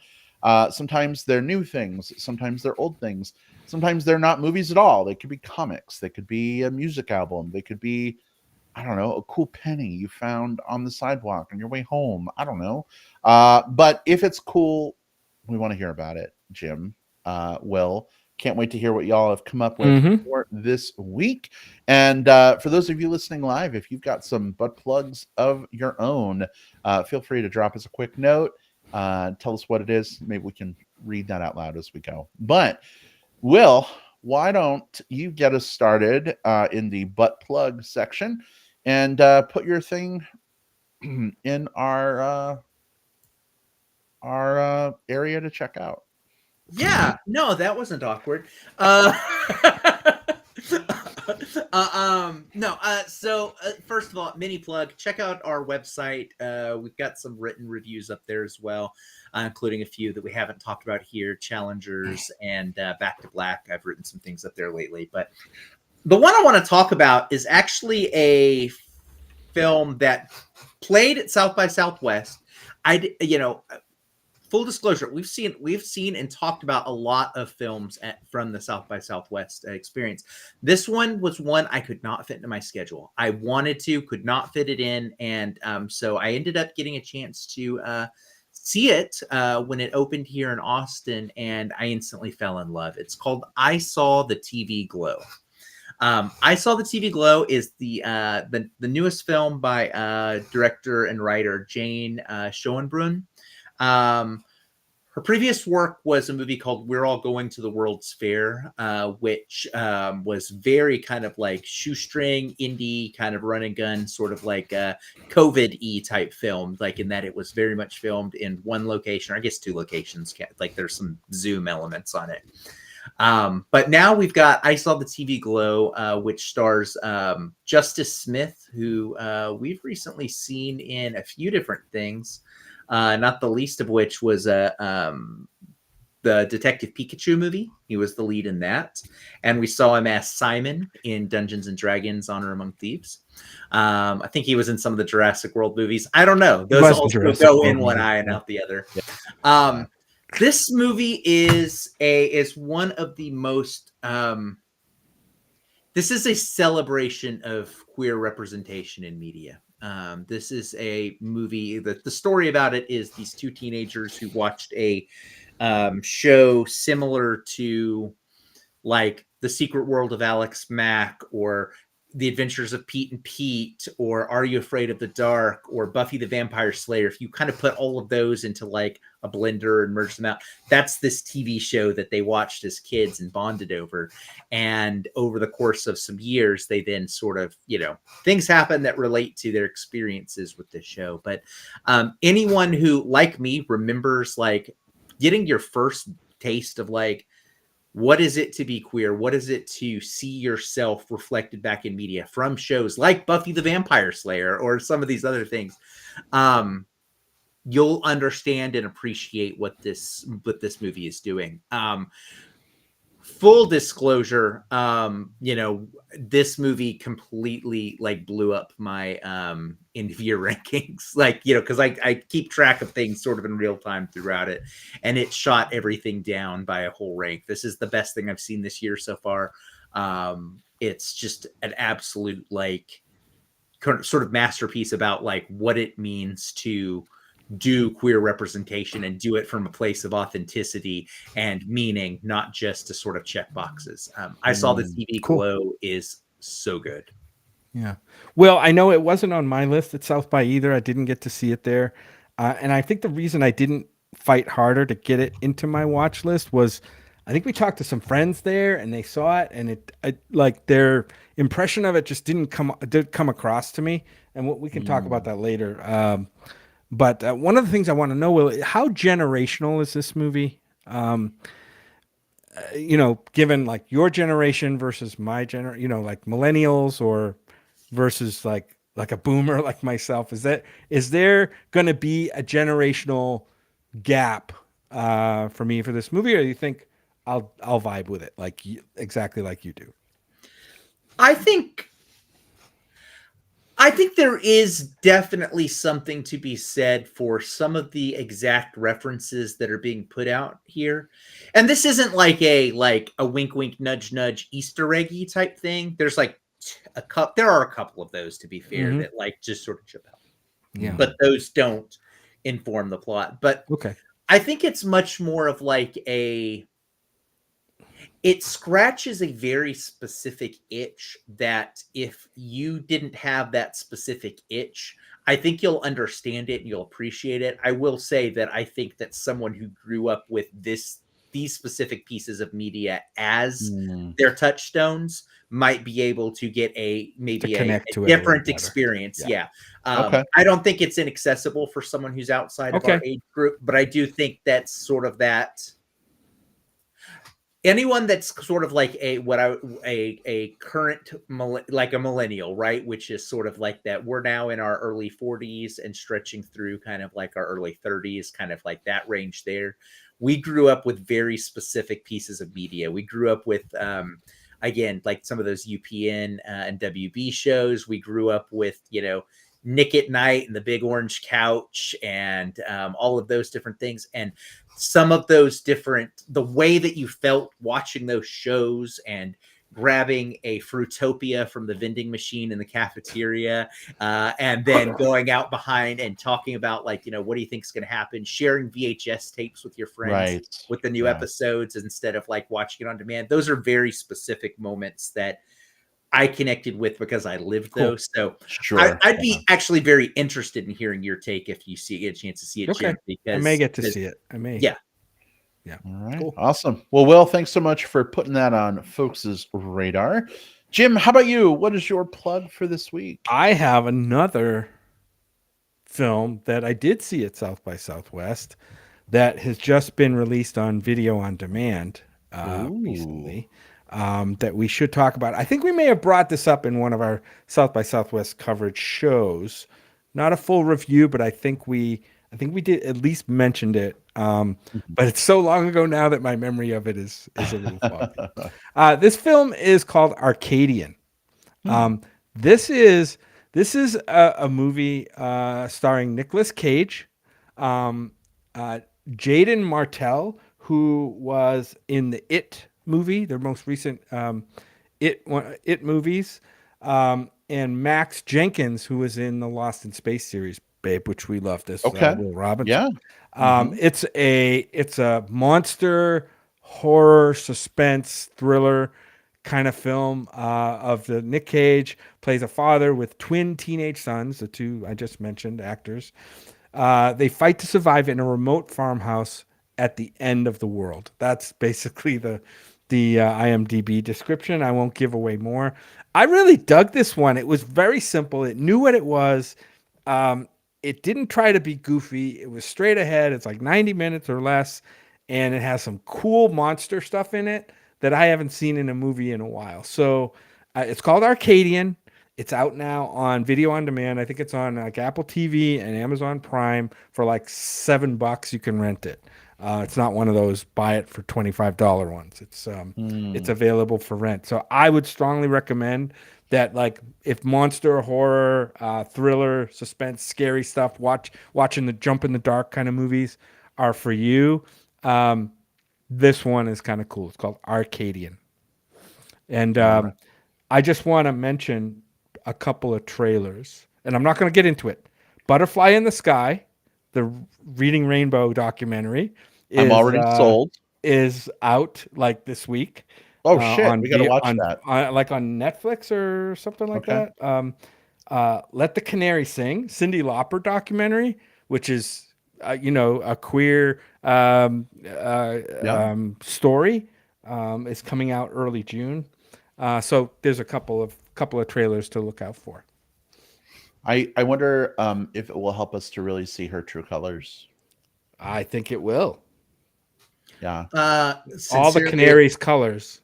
Sometimes they're new things. Sometimes they're old things. Sometimes they're not movies at all. They could be comics. They could be a music album. They could be, I don't know, a cool penny you found on the sidewalk on your way home. I don't know. But if it's cool, we want to hear about it, Jim. Will. Can't wait to hear what y'all have come up with for this week. And for those of you listening live, if you've got some butt plugs of your own, feel free to drop us a quick note. Tell us what it is. Maybe we can read that out loud as we go. But Will, why don't you get us started in the butt plug section and put your thing in our area to check out? Yeah, no, that wasn't awkward. No. So first of all, mini plug. Check out our website. We've got some written reviews up there as well, including a few that we haven't talked about here. Challengers and Back to Black. I've written some things up there lately, but the one I want to talk about is actually a film that played at South by Southwest. Full disclosure, we've seen and talked about a lot of films from the South by Southwest experience. This one was one I could not fit into my schedule. I wanted to, could not fit it in, and so I ended up getting a chance to see it when it opened here in Austin, and I instantly fell in love. It's called I Saw the TV Glow. I Saw the TV Glow is the newest film by director and writer Jane Schoenbrunn. Her previous work was a movie called We're All Going to the World's Fair, which was very kind of like shoestring, indie, kind of run and gun, sort of like a COVID-y type film, like in that it was very much filmed in one location, or I guess two locations, like there's some Zoom elements on it. But now we've got I Saw the TV Glow, which stars Justice Smith, who we've recently seen in a few different things. Not the least of which was the Detective Pikachu movie. He was the lead in that. And we saw him as Simon in Dungeons and Dragons Honor Among Thieves. I think he was in some of the Jurassic World movies. I don't know. Those also go in one eye and out the other. Yeah. This movie is one of the most this is a celebration of queer representation in media. This is a movie that the story about it is these two teenagers who watched a show similar to like The Secret World of Alex Mack or The Adventures of Pete and Pete or Are You Afraid of the Dark or Buffy the Vampire Slayer. If you kind of put all of those into like a blender and merge them out, that's this TV show that they watched as kids and bonded over. And over the course of some years, they then sort of, things happen that relate to their experiences with this show. But anyone who, like me, remembers like getting your first taste of like, what is it to be queer? What is it to see yourself reflected back in media from shows like Buffy the Vampire Slayer or some of these other things? You'll understand and appreciate what this movie is doing. Full disclosure, this movie completely like blew up my end of year rankings, because I keep track of things sort of in real time throughout it, and it shot everything down by a whole rank. This is the best thing I've seen this year so far. It's just an absolute like sort of masterpiece about like what it means to do queer representation and do it from a place of authenticity and meaning, not just to sort of check boxes. I Saw the TV Glow is so good. Yeah. Well, I know it wasn't on my list at South by either. I didn't get to see it there. And I think the reason I didn't fight harder to get it into my watch list was I think we talked to some friends there and they saw it and like their impression of it just didn't come across to me. And we can talk about that later. But one of the things I want to know, Will, how generational is this movie? Given like your generation versus my generation, like millennials or versus like a boomer like myself, is there going to be a generational gap for me for this movie, or do you think I'll vibe with it exactly like you do? I think there is definitely something to be said for some of the exact references that are being put out here. And this isn't like a wink, wink, nudge, nudge Easter eggy type thing. There's like there are a couple of those, to be fair, that like just sort of chip out. Yeah. But those don't inform the plot. But okay. I think it's much more of like it scratches a very specific itch that if you didn't have that specific itch, I think you'll understand it and you'll appreciate it. I will say that I think that someone who grew up with these specific pieces of media as their touchstones might be able to get maybe a different experience. Yeah. Okay. I don't think it's inaccessible for someone who's outside of our age group, but I do think that's sort of that. Anyone that's sort of like a current like a millennial, right? Which is sort of like that. We're now in our early 40s and stretching through kind of like our early 30s, kind of like that range there. We grew up with very specific pieces of media. We grew up with, again, like some of those UPN and WB shows. We grew up with, Nick at Night and the Big Orange Couch and all of those different things. And some of those the way that you felt watching those shows and grabbing a Fruitopia from the vending machine in the cafeteria and then going out behind and talking about like, what do you think is going to happen? Sharing VHS tapes with your friends with the new episodes instead of like watching it on demand. Those are very specific moments that I connected with because I lived those. So sure. I'd be actually very interested in hearing your take if you get a chance to see it. Okay. Jim, because I may get to see it. I may. Yeah. Yeah. All right. Cool. Awesome. Well, Will, thanks so much for putting that on folks' radar. Jim, how about you? What is your plug for this week? I have another film that I did see at South by Southwest that has just been released on video on demand recently, that we should talk about. I think we may have brought this up in one of our South by Southwest coverage shows. Not a full review, but I think we did at least mentioned it. But it's so long ago now that my memory of it is a little foggy. This film is called Arcadian. This is a movie starring Nicolas Cage, Jaden Martell, who was in the It movie, their most recent It movies, and Max Jenkins, who was in the Lost in Space series, Babe, which we love. This Okay. Will Robinson. Yeah. It's a monster horror suspense thriller kind of film of the Nick Cage plays a father with twin teenage sons, the two I just mentioned actors. They fight to survive in a remote farmhouse at the end of the world. That's basically the IMDb description. I won't give away more. I really dug this one. It was very simple. It knew what it was. It didn't try to be goofy. It was straight ahead. It's like 90 minutes or less, and it has some cool monster stuff in it that I haven't seen in a movie in a while. So it's called Arcadian. It's out now on video on demand. I think it's on like Apple TV and Amazon Prime for like $7. You can rent it. It's not one of those buy it for $25 ones. It's available for rent. So I would strongly recommend that, like, if monster, horror, thriller, suspense, scary stuff, watching the jump in the dark kind of movies are for you. This one is kind of cool. It's called Arcadian. And I just want to mention a couple of trailers, and I'm not going to get into it. Butterfly in the Sky, the Reading Rainbow documentary, I'm already sold. Is out like this week. Oh, shit. We got to watch that. Like on Netflix or something like that. Let the Canary Sing, Cyndi Lauper documentary, which is a queer story, is coming out early June. So there's a couple of trailers to look out for. I wonder if it will help us to really see her true colors. I think it will. Yeah. All the canary's colors.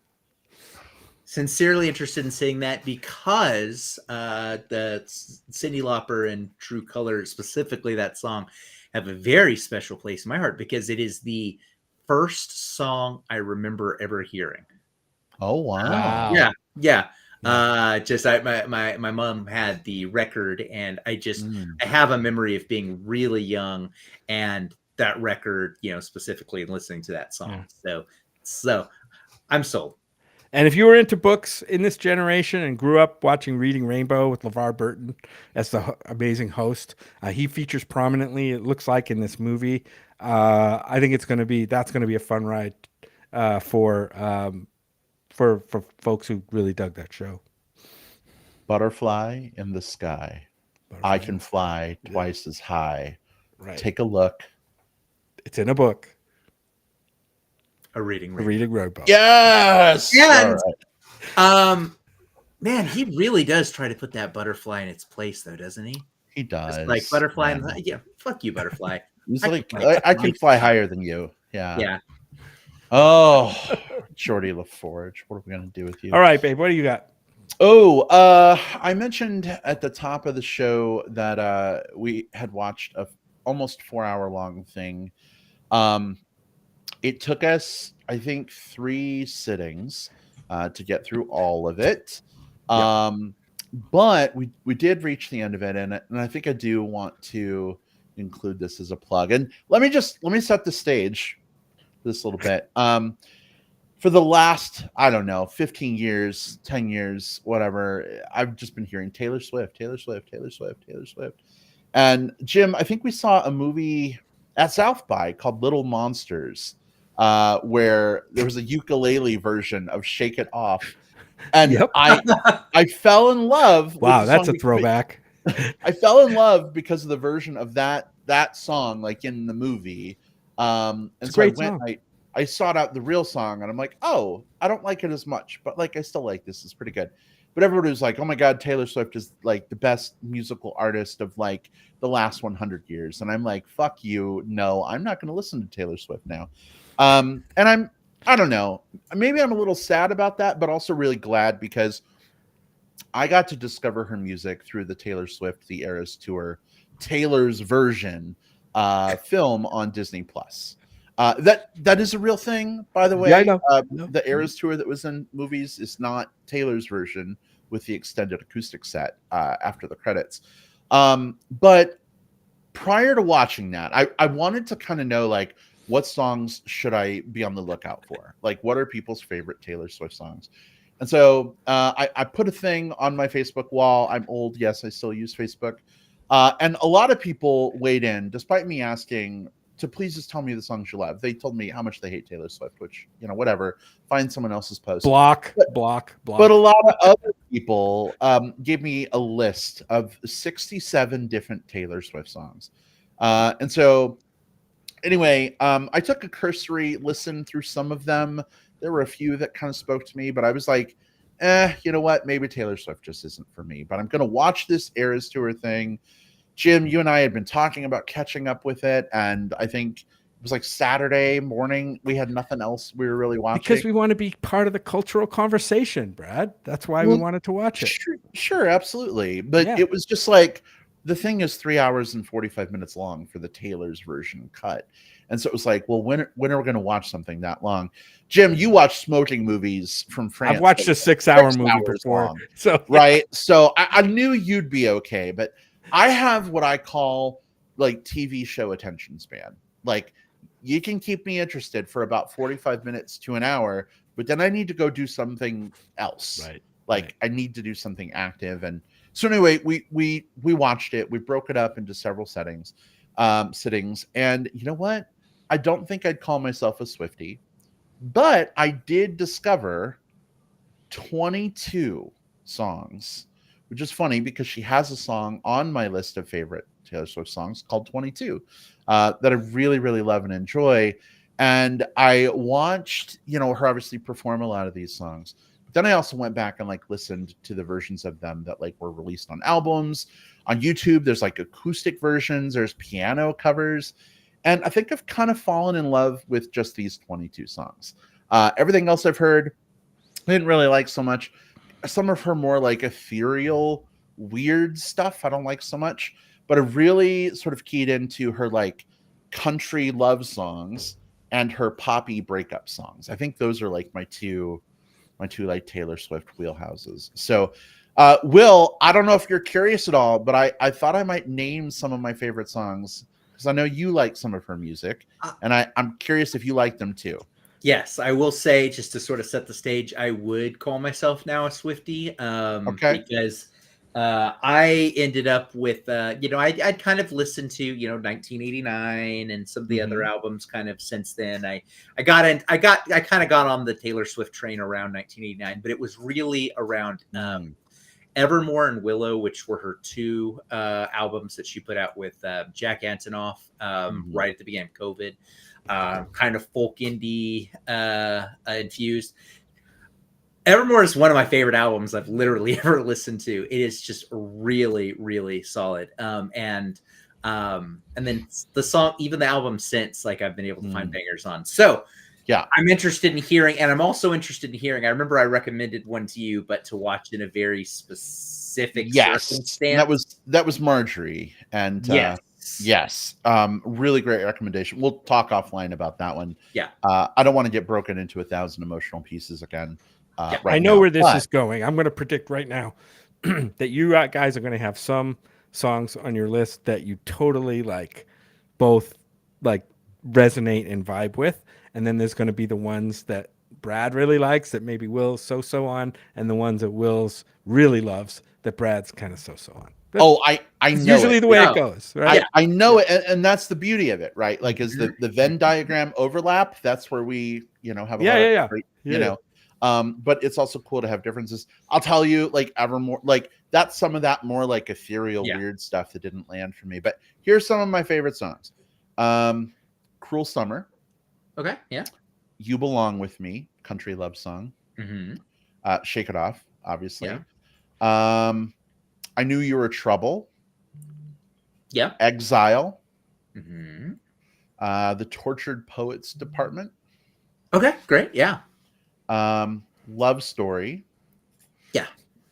Sincerely interested in seeing that because the Cyndi Lauper and True Colors, specifically that song, have a very special place in my heart because it is the first song I remember ever hearing. Oh, wow. Yeah. My mom had the record, and I have a memory of being really young and that record, specifically listening to that song. So I'm sold. And if you were into books in this generation and grew up watching Reading Rainbow with LeVar Burton as the amazing host, he features prominently, it looks like, in this movie. I think that's going to be a fun ride for folks who really dug that show. Butterfly in the Sky. I can fly twice as high. Right. Take a look. It's in a book. A Reading Rainbow. Yes. And, man, he really does try to put that butterfly in its place, though, doesn't he? He does. Just like butterfly. Fuck you, butterfly. He's like, I can fly higher than you. Yeah. Yeah. Oh, Jordy LaForge. What are we going to do with you? All right, babe. What do you got? Oh, I mentioned at the top of the show that we had watched a almost 4-hour long thing. It took us, I think, 3 sittings to get through all of it. But we did reach the end of it, and I think I do want to include this as a plug. And let me set the stage this little bit. For the last, I don't know, 15 years, 10 years, whatever, I've just been hearing Taylor Swift. And Jim, I think we saw a movie at South by called Little Monsters, where there was a ukulele version of Shake It Off. And I fell in love. Wow, that's a throwback. I fell in love because of the version of that song, like in the movie. And it's so a great song. I sought out the real song and I'm like, oh, I don't like it as much, but like I still like this. It's pretty good. But everybody was like, oh my God, Taylor Swift is like the best musical artist of like the last 100 years. And I'm like, fuck you. No, I'm not going to listen to Taylor Swift now. And I don't know, maybe I'm a little sad about that, but also really glad because I got to discover her music through the Taylor Swift The Eras Tour, Taylor's version film on Disney Plus. That is a real thing, by the way. Yeah, I know. No. The Eras Tour that was in movies is not Taylor's version with the extended acoustic set after the credits. But prior to watching that, I wanted to kind of know, like, what songs should I be on the lookout for? Like, what are people's favorite Taylor Swift songs? And so I put a thing on my Facebook wall. I'm old. Yes, I still use Facebook. And a lot of people weighed in, despite me asking to please just tell me the songs you love. They told me how much they hate Taylor Swift, which, whatever. Find someone else's post. Block. But a lot of other people gave me a list of 67 different Taylor Swift songs. And so anyway, I took a cursory listen through some of them. There were a few that kind of spoke to me, but I was like, you know what? Maybe Taylor Swift just isn't for me. But I'm going to watch this Eras Tour thing. Jim, you and I had been talking about catching up with it, and I think it was like Saturday morning. We had nothing else we were really watching. Because we want to be part of the cultural conversation, Brad. That's why we wanted to watch it. Sure, absolutely. But it was just like, the thing is 3 hours and 45 minutes long for the Taylor's version cut. And so it was like, well, when are we going to watch something that long? Jim, you watch smoking movies from France. I've watched a 6-hour movie before. Long, so right. So I knew you'd be okay, but I have what I call like TV show attention span. Like, you can keep me interested for about 45 minutes to an hour, but then I need to go do something else. Right. Like, I need to do something active. And so anyway, we watched it. We broke it up into several sittings. And you know what? I don't think I'd call myself a Swiftie, but I did discover 22 songs, which is funny because she has a song on my list of favorite Taylor Swift songs called 22 that I really, really love and enjoy. And I watched, her obviously perform a lot of these songs. But then I also went back and like listened to the versions of them that like were released on albums. On YouTube, there's like acoustic versions, there's piano covers. And I think I've kind of fallen in love with just these 22 songs. Everything else I've heard, I didn't really like so much. Some of her more like ethereal, weird stuff I don't like so much. But I really sort of keyed into her like country love songs and her poppy breakup songs. I think those are like my two like Taylor Swift wheelhouses. So Will, I don't know if you're curious at all, but I thought I might name some of my favorite songs because I know you like some of her music, and I'm curious if you like them too. Yes, I will say, just to sort of set the stage, I would call myself now a Swiftie, because I ended up with, I'd kind of listened to, 1989 and some of the other albums kind of since then. I kind of got on the Taylor Swift train around 1989, but it was really around Evermore and Willow, which were her two albums that she put out with Jack Antonoff right at the beginning of COVID. Kind of folk indie infused. Evermore is one of my favorite albums I've literally ever listened to. It is just really, really solid. And then the song, even the album since, like, I've been able to find bangers on. So yeah, I'm interested in hearing, and I'm also interested in hearing. I remember I recommended one to you, but to watch in a very specific circumstance. That was Marjorie, and yes, really great recommendation. We'll talk offline about that one. Yeah, I don't want to get broken into 1,000 emotional pieces again. Right, I know where this is going. I'm going to predict right now that you guys are going to have some songs on your list that you totally like, both like resonate and vibe with, and then there's going to be the ones that Brad really likes that maybe Will's so on, and the ones that Will's really loves that Brad's kind of so on. I know usually the way it goes, right? I know it, and that's the beauty of it, right? Like, is the Venn diagram overlap? That's where we have a lot of great, but it's also cool to have differences. I'll tell you, like, Evermore, like, that's some of that more like ethereal weird stuff that didn't land for me. But here's some of my favorite songs. Cruel Summer. Okay, yeah. You Belong With Me, country love song. Mm-hmm. Shake It Off, obviously. Yeah. I Knew You Were Trouble. Yeah. Exile. Mm-hmm. The Tortured Poets Department. Okay, great. Yeah. Love Story. Yeah.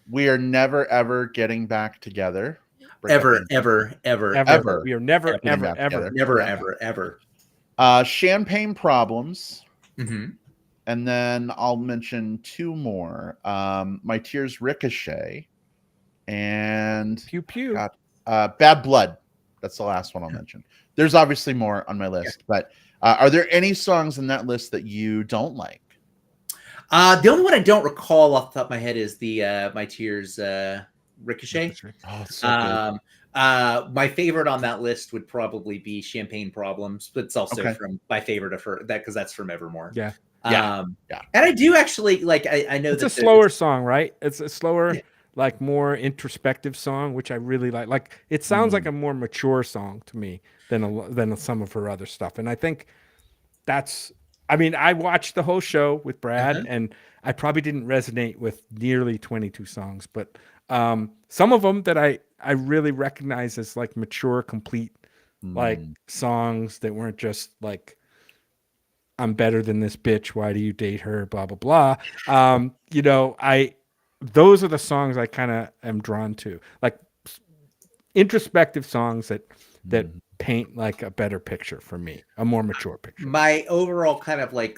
We Are Never Ever Getting Back Together. Break up Ever, the- ever, ever, Ever. Ever. We are never, Ever. Getting ever, back ever. together. never, Yeah. ever, ever. Champagne Problems. Mm-hmm. And then I'll mention two more. My Tears Ricochet and Pew pew. Bad Blood. That's the last one I'll mention. There's obviously more on my list, but are there any songs in that list that you don't like? The only one I don't recall off the top of my head is the My Tears Ricochet. Oh, it's so good. My favorite on that list would probably be Champagne Problems, but it's also Okay. from my favorite of her because that's from Evermore. Yeah. Yeah. And I do actually like. I know It's that a slower song, right? It's a slower, like more introspective song, which I really like. Like it sounds like a more mature song to me than some of her other stuff, and I think that's. I mean, I watched the whole show with Brad, and I probably didn't resonate with nearly 22 songs, but some of them that I really recognize as like mature, complete, like songs that weren't just like I'm better than this bitch. Why do you date her? Blah blah blah. You know, those are the songs I kind of am drawn to, like introspective songs that paint like a better picture for me, a more mature picture. my overall kind of like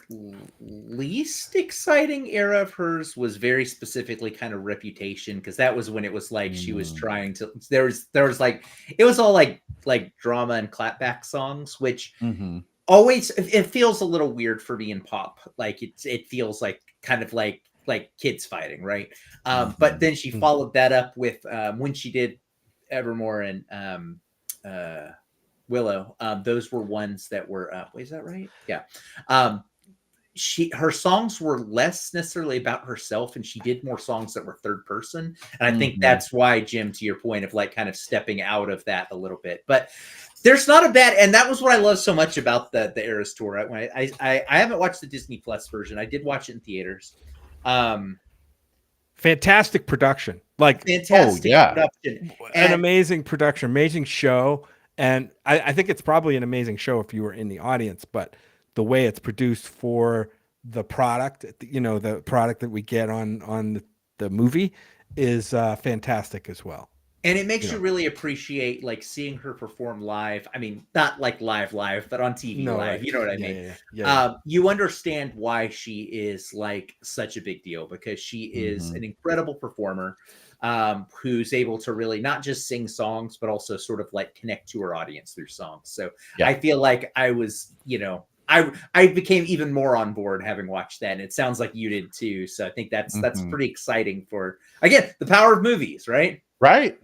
least exciting era of hers was very specifically kind of Reputation, because that was when it was like she was trying to. There was like it was all like drama and clapback songs, which. Always it feels a little weird for me in pop, like it feels like kind of like kids fighting, right? But then she followed that up with when she did Evermore and Willow. Those were ones that were wait, is that right? Yeah. Her songs were less necessarily about herself, and she did more songs that were third person, and I think that's why, Jim, to your point of like kind of stepping out of that a little bit. But there's not a bad, and that was what I love so much about the Eras tour. I haven't watched the Disney Plus version. I did watch it in theaters. Fantastic production, like Fantastic production, an amazing production, amazing show, and I think it's probably an amazing show if you were in the audience. But the way it's produced for the product, you know, the product that we get on the movie is fantastic as well. And it makes you really appreciate like seeing her perform live. I mean, not like live, but on TV live. Right. You know what I mean? Yeah. You understand why she is like such a big deal, because she is an incredible performer who's able to really not just sing songs, but also sort of like connect to her audience through songs. So I feel like I was, you know, I became even more on board having watched that, and it sounds like you did too. So I think that's pretty exciting for, again, the power of movies, right? Right.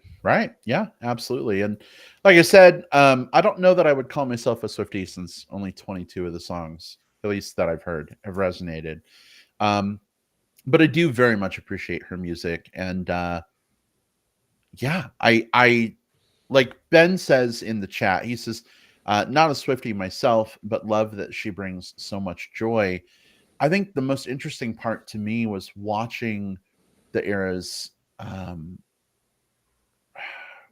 Yeah, absolutely. And like I said, I don't know that I would call myself a Swiftie, since only 22 of the songs, at least that I've heard, have resonated. But I do very much appreciate her music. And yeah, I like Ben says in the chat, he says, not a Swiftie myself, but love that she brings so much joy. I think the most interesting part to me was watching the Eras.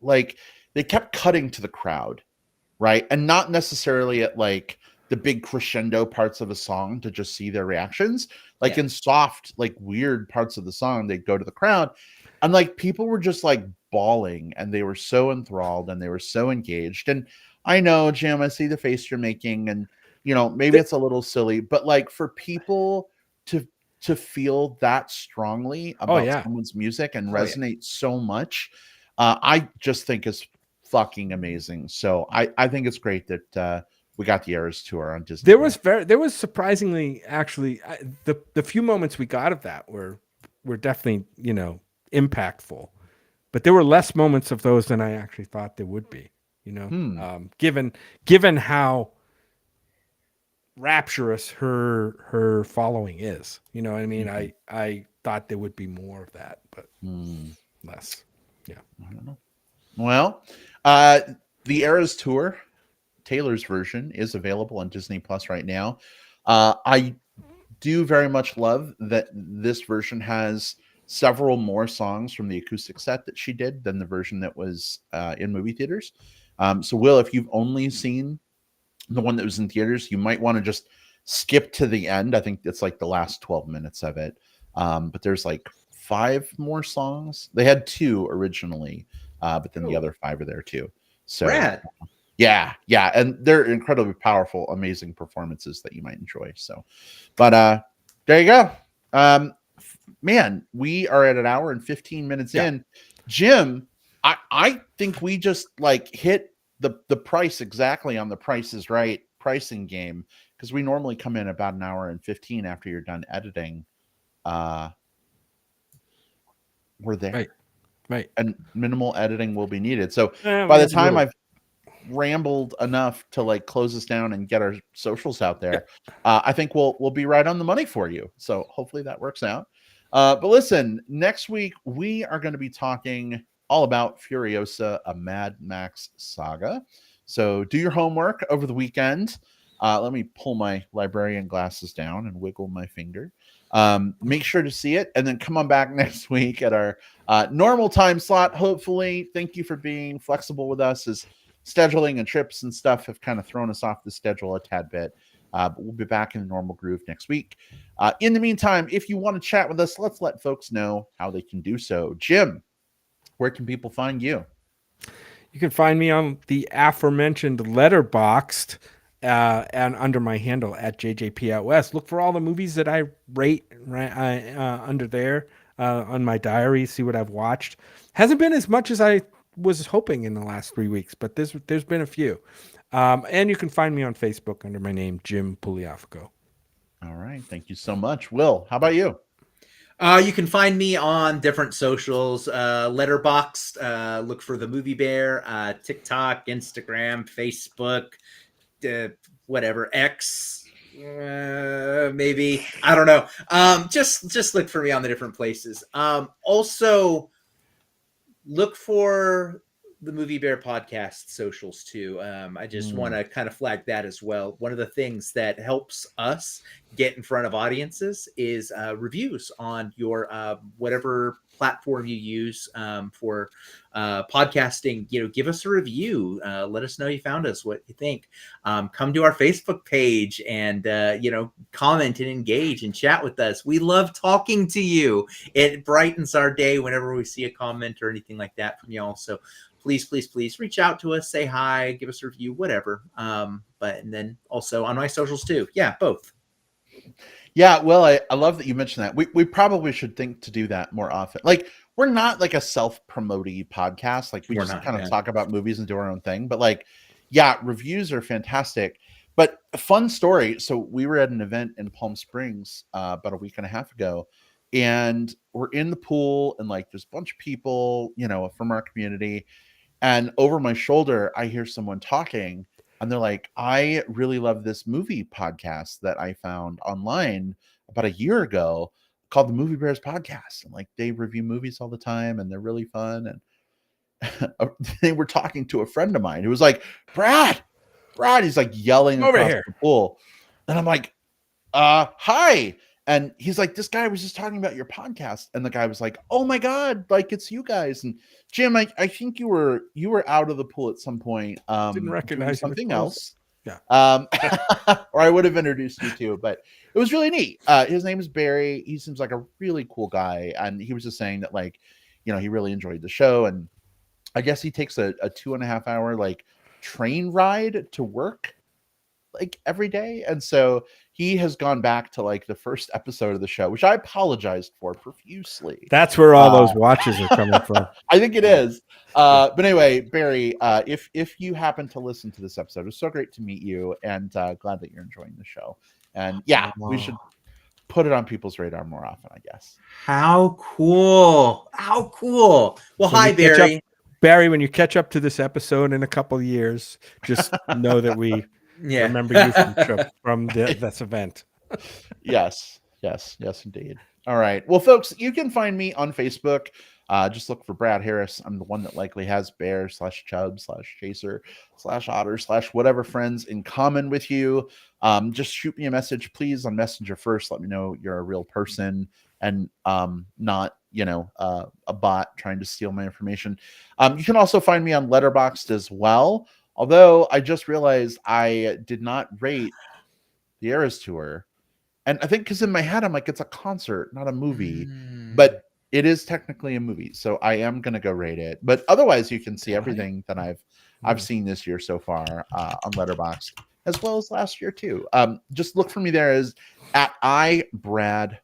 Like they kept cutting to the crowd, right? And not necessarily at like the big crescendo parts of a song to just see their reactions. Like in soft, like weird parts of the song, they'd go to the crowd. And like people were just like bawling, and they were so enthralled, and they were so engaged. And I know, Jim, I see the face you're making, and you know, maybe it's a little silly, but like for people to feel that strongly about someone's music and resonate so much, I just think is fucking amazing. So I think it's great that we got the Eras tour on Disney. There was surprisingly, actually, the few moments we got of that were definitely, you know, impactful, but there were less moments of those than I actually thought there would be. You know, given how rapturous her following is. You know what I mean? I thought there would be more of that, but less. Yeah. I don't know. Well, the Eras tour, Taylor's version, is available on Disney Plus right now. I do very much love that this version has several more songs from the acoustic set that she did than the version that was in movie theaters. So, Will, if you've only seen the one that was in theaters, you might want to just skip to the end. I think it's like the last 12 minutes of it. But there's like 5 more songs. They had 2 originally, but then the other 5 are there too. So Rad. yeah, and they're incredibly powerful, amazing performances that you might enjoy. So, but there you go. Man, we are at an hour and 15 minutes in. Jim, I think we just like hit the price exactly on the Price is Right pricing game, because we normally come in about an hour and 15 after you're done editing. We're there. Right. And minimal editing will be needed. So Yeah, by the maybe a time little. I've rambled enough to like close us down and get our socials out there, I think we'll be right on the money for you. So hopefully that works out. But listen, next week we are going to be talking all about Furiosa, a Mad Max saga. So do your homework over the weekend. Let me pull my librarian glasses down and wiggle my finger. Make sure to see it, and then come on back next week at our normal time slot. Hopefully, thank you for being flexible with us, as scheduling and trips and stuff have kind of thrown us off the schedule a tad bit. But we'll be back in the normal groove next week. In the meantime, if you want to chat with us, let's let folks know how they can do so. Jim, where can people find you? You can find me on the aforementioned Letterboxd and under my handle at JJP Out West. Look for all the movies that I rate under there on my diary. See what I've watched. Hasn't been as much as I was hoping in the last 3 weeks, but there's been a few. And you can find me on Facebook under my name, Jim Pugliafico. All right. Thank you so much. Will, how about you? You can find me on different socials, Letterboxd, look for the Movie Bear, TikTok, Instagram, Facebook, whatever, X, maybe, I don't know. Just look for me on the different places. Also look for the Movie Bear podcast socials too. I just want to kind of flag that as well. One of the things that helps us get in front of audiences is reviews on your whatever platform you use for podcasting. Give us a review. Let us know you found us, what you think. Come to our Facebook page and comment and engage and chat with us. We love talking to you. It brightens our day whenever we see a comment or anything like that from y'all. So please reach out to us, say hi, give us a review, whatever. And then also on my socials too. Yeah, both. Yeah, well, I love that you mentioned that. We probably should think to do that more often. Like, we're not like a self-promoting podcast. Like, we just kind of talk about movies and do our own thing. But like, yeah, reviews are fantastic. But a fun story. So we were at an event in Palm Springs about a week and a half ago, and we're in the pool, and like there's a bunch of people, from our community. And over my shoulder, I hear someone talking, and they're like, I really love this movie podcast that I found online about a year ago called the Movie Bears Podcast. And like, they review movies all the time, and they're really fun. And they were talking to a friend of mine who was like, Brad, he's like yelling Over across here. the pool. And I'm like, hi. And he's like, this guy was just talking about your podcast. And the guy was like, oh my God, like, it's you guys. And Jim, I think you were out of the pool at some point. Didn't recognize you, something else. Yeah. Or I would have introduced you to, but it was really neat. His name is Barry. He seems like a really cool guy. And he was just saying that, like, he really enjoyed the show. And I guess he takes a 2.5 hour like train ride to work like every day. And so he has gone back to like the first episode of the show, which I apologized for profusely. That's where all those watches are coming from. I think it is. But anyway, Barry, if you happen to listen to this episode, it's so great to meet you, and glad that you're enjoying the show. And yeah, we should put it on people's radar more often, I guess. How cool. Well, hi, Barry. Barry, when you catch up to this episode in a couple of years, just know that we remember you from this event. Yes, indeed. All right. Well, folks, you can find me on Facebook Just look for Brad Harris. I'm the one that likely has bear / chub / chaser / otter / whatever friends in common with you. Just shoot me a message, please, on Messenger first. Let me know you're a real person and not, a bot trying to steal my information. You can also find me on Letterboxd as well. Although I just realized I did not rate the Eras Tour. And I think because in my head, I'm like, it's a concert, not a movie. But it is technically a movie. So I am going to go rate it. But otherwise, you can see everything that I've seen this year so far on Letterboxd, as well as last year, too. Just look for me there as at iBradPro.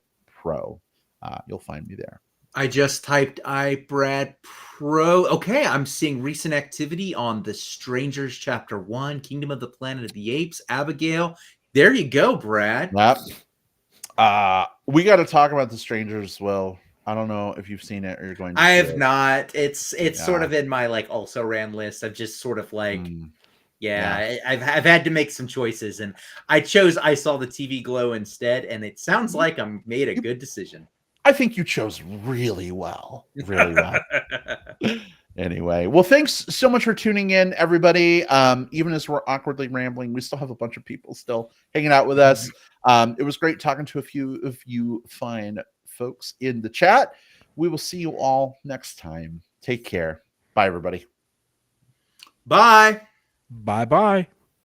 You'll find me there. I just typed iBrad Pro. Okay, I'm seeing recent activity on The Strangers Chapter 1, Kingdom of the Planet of the Apes, Abigail. There you go, Brad. Yep. We got to talk about The Strangers, Will. I don't know if you've seen it or you're going to. I have not. It's sort of in my also ran list. I've just sort of I've had to make some choices, and I saw the TV Glow instead, and it sounds like I made a good decision. I think you chose really well. Really well. Anyway, well, thanks so much for tuning in, everybody. Even as we're awkwardly rambling, we still have a bunch of people still hanging out with us. It was great talking to a few of you fine folks in the chat. We will see you all next time. Take care. Bye, everybody. Bye. Bye-bye.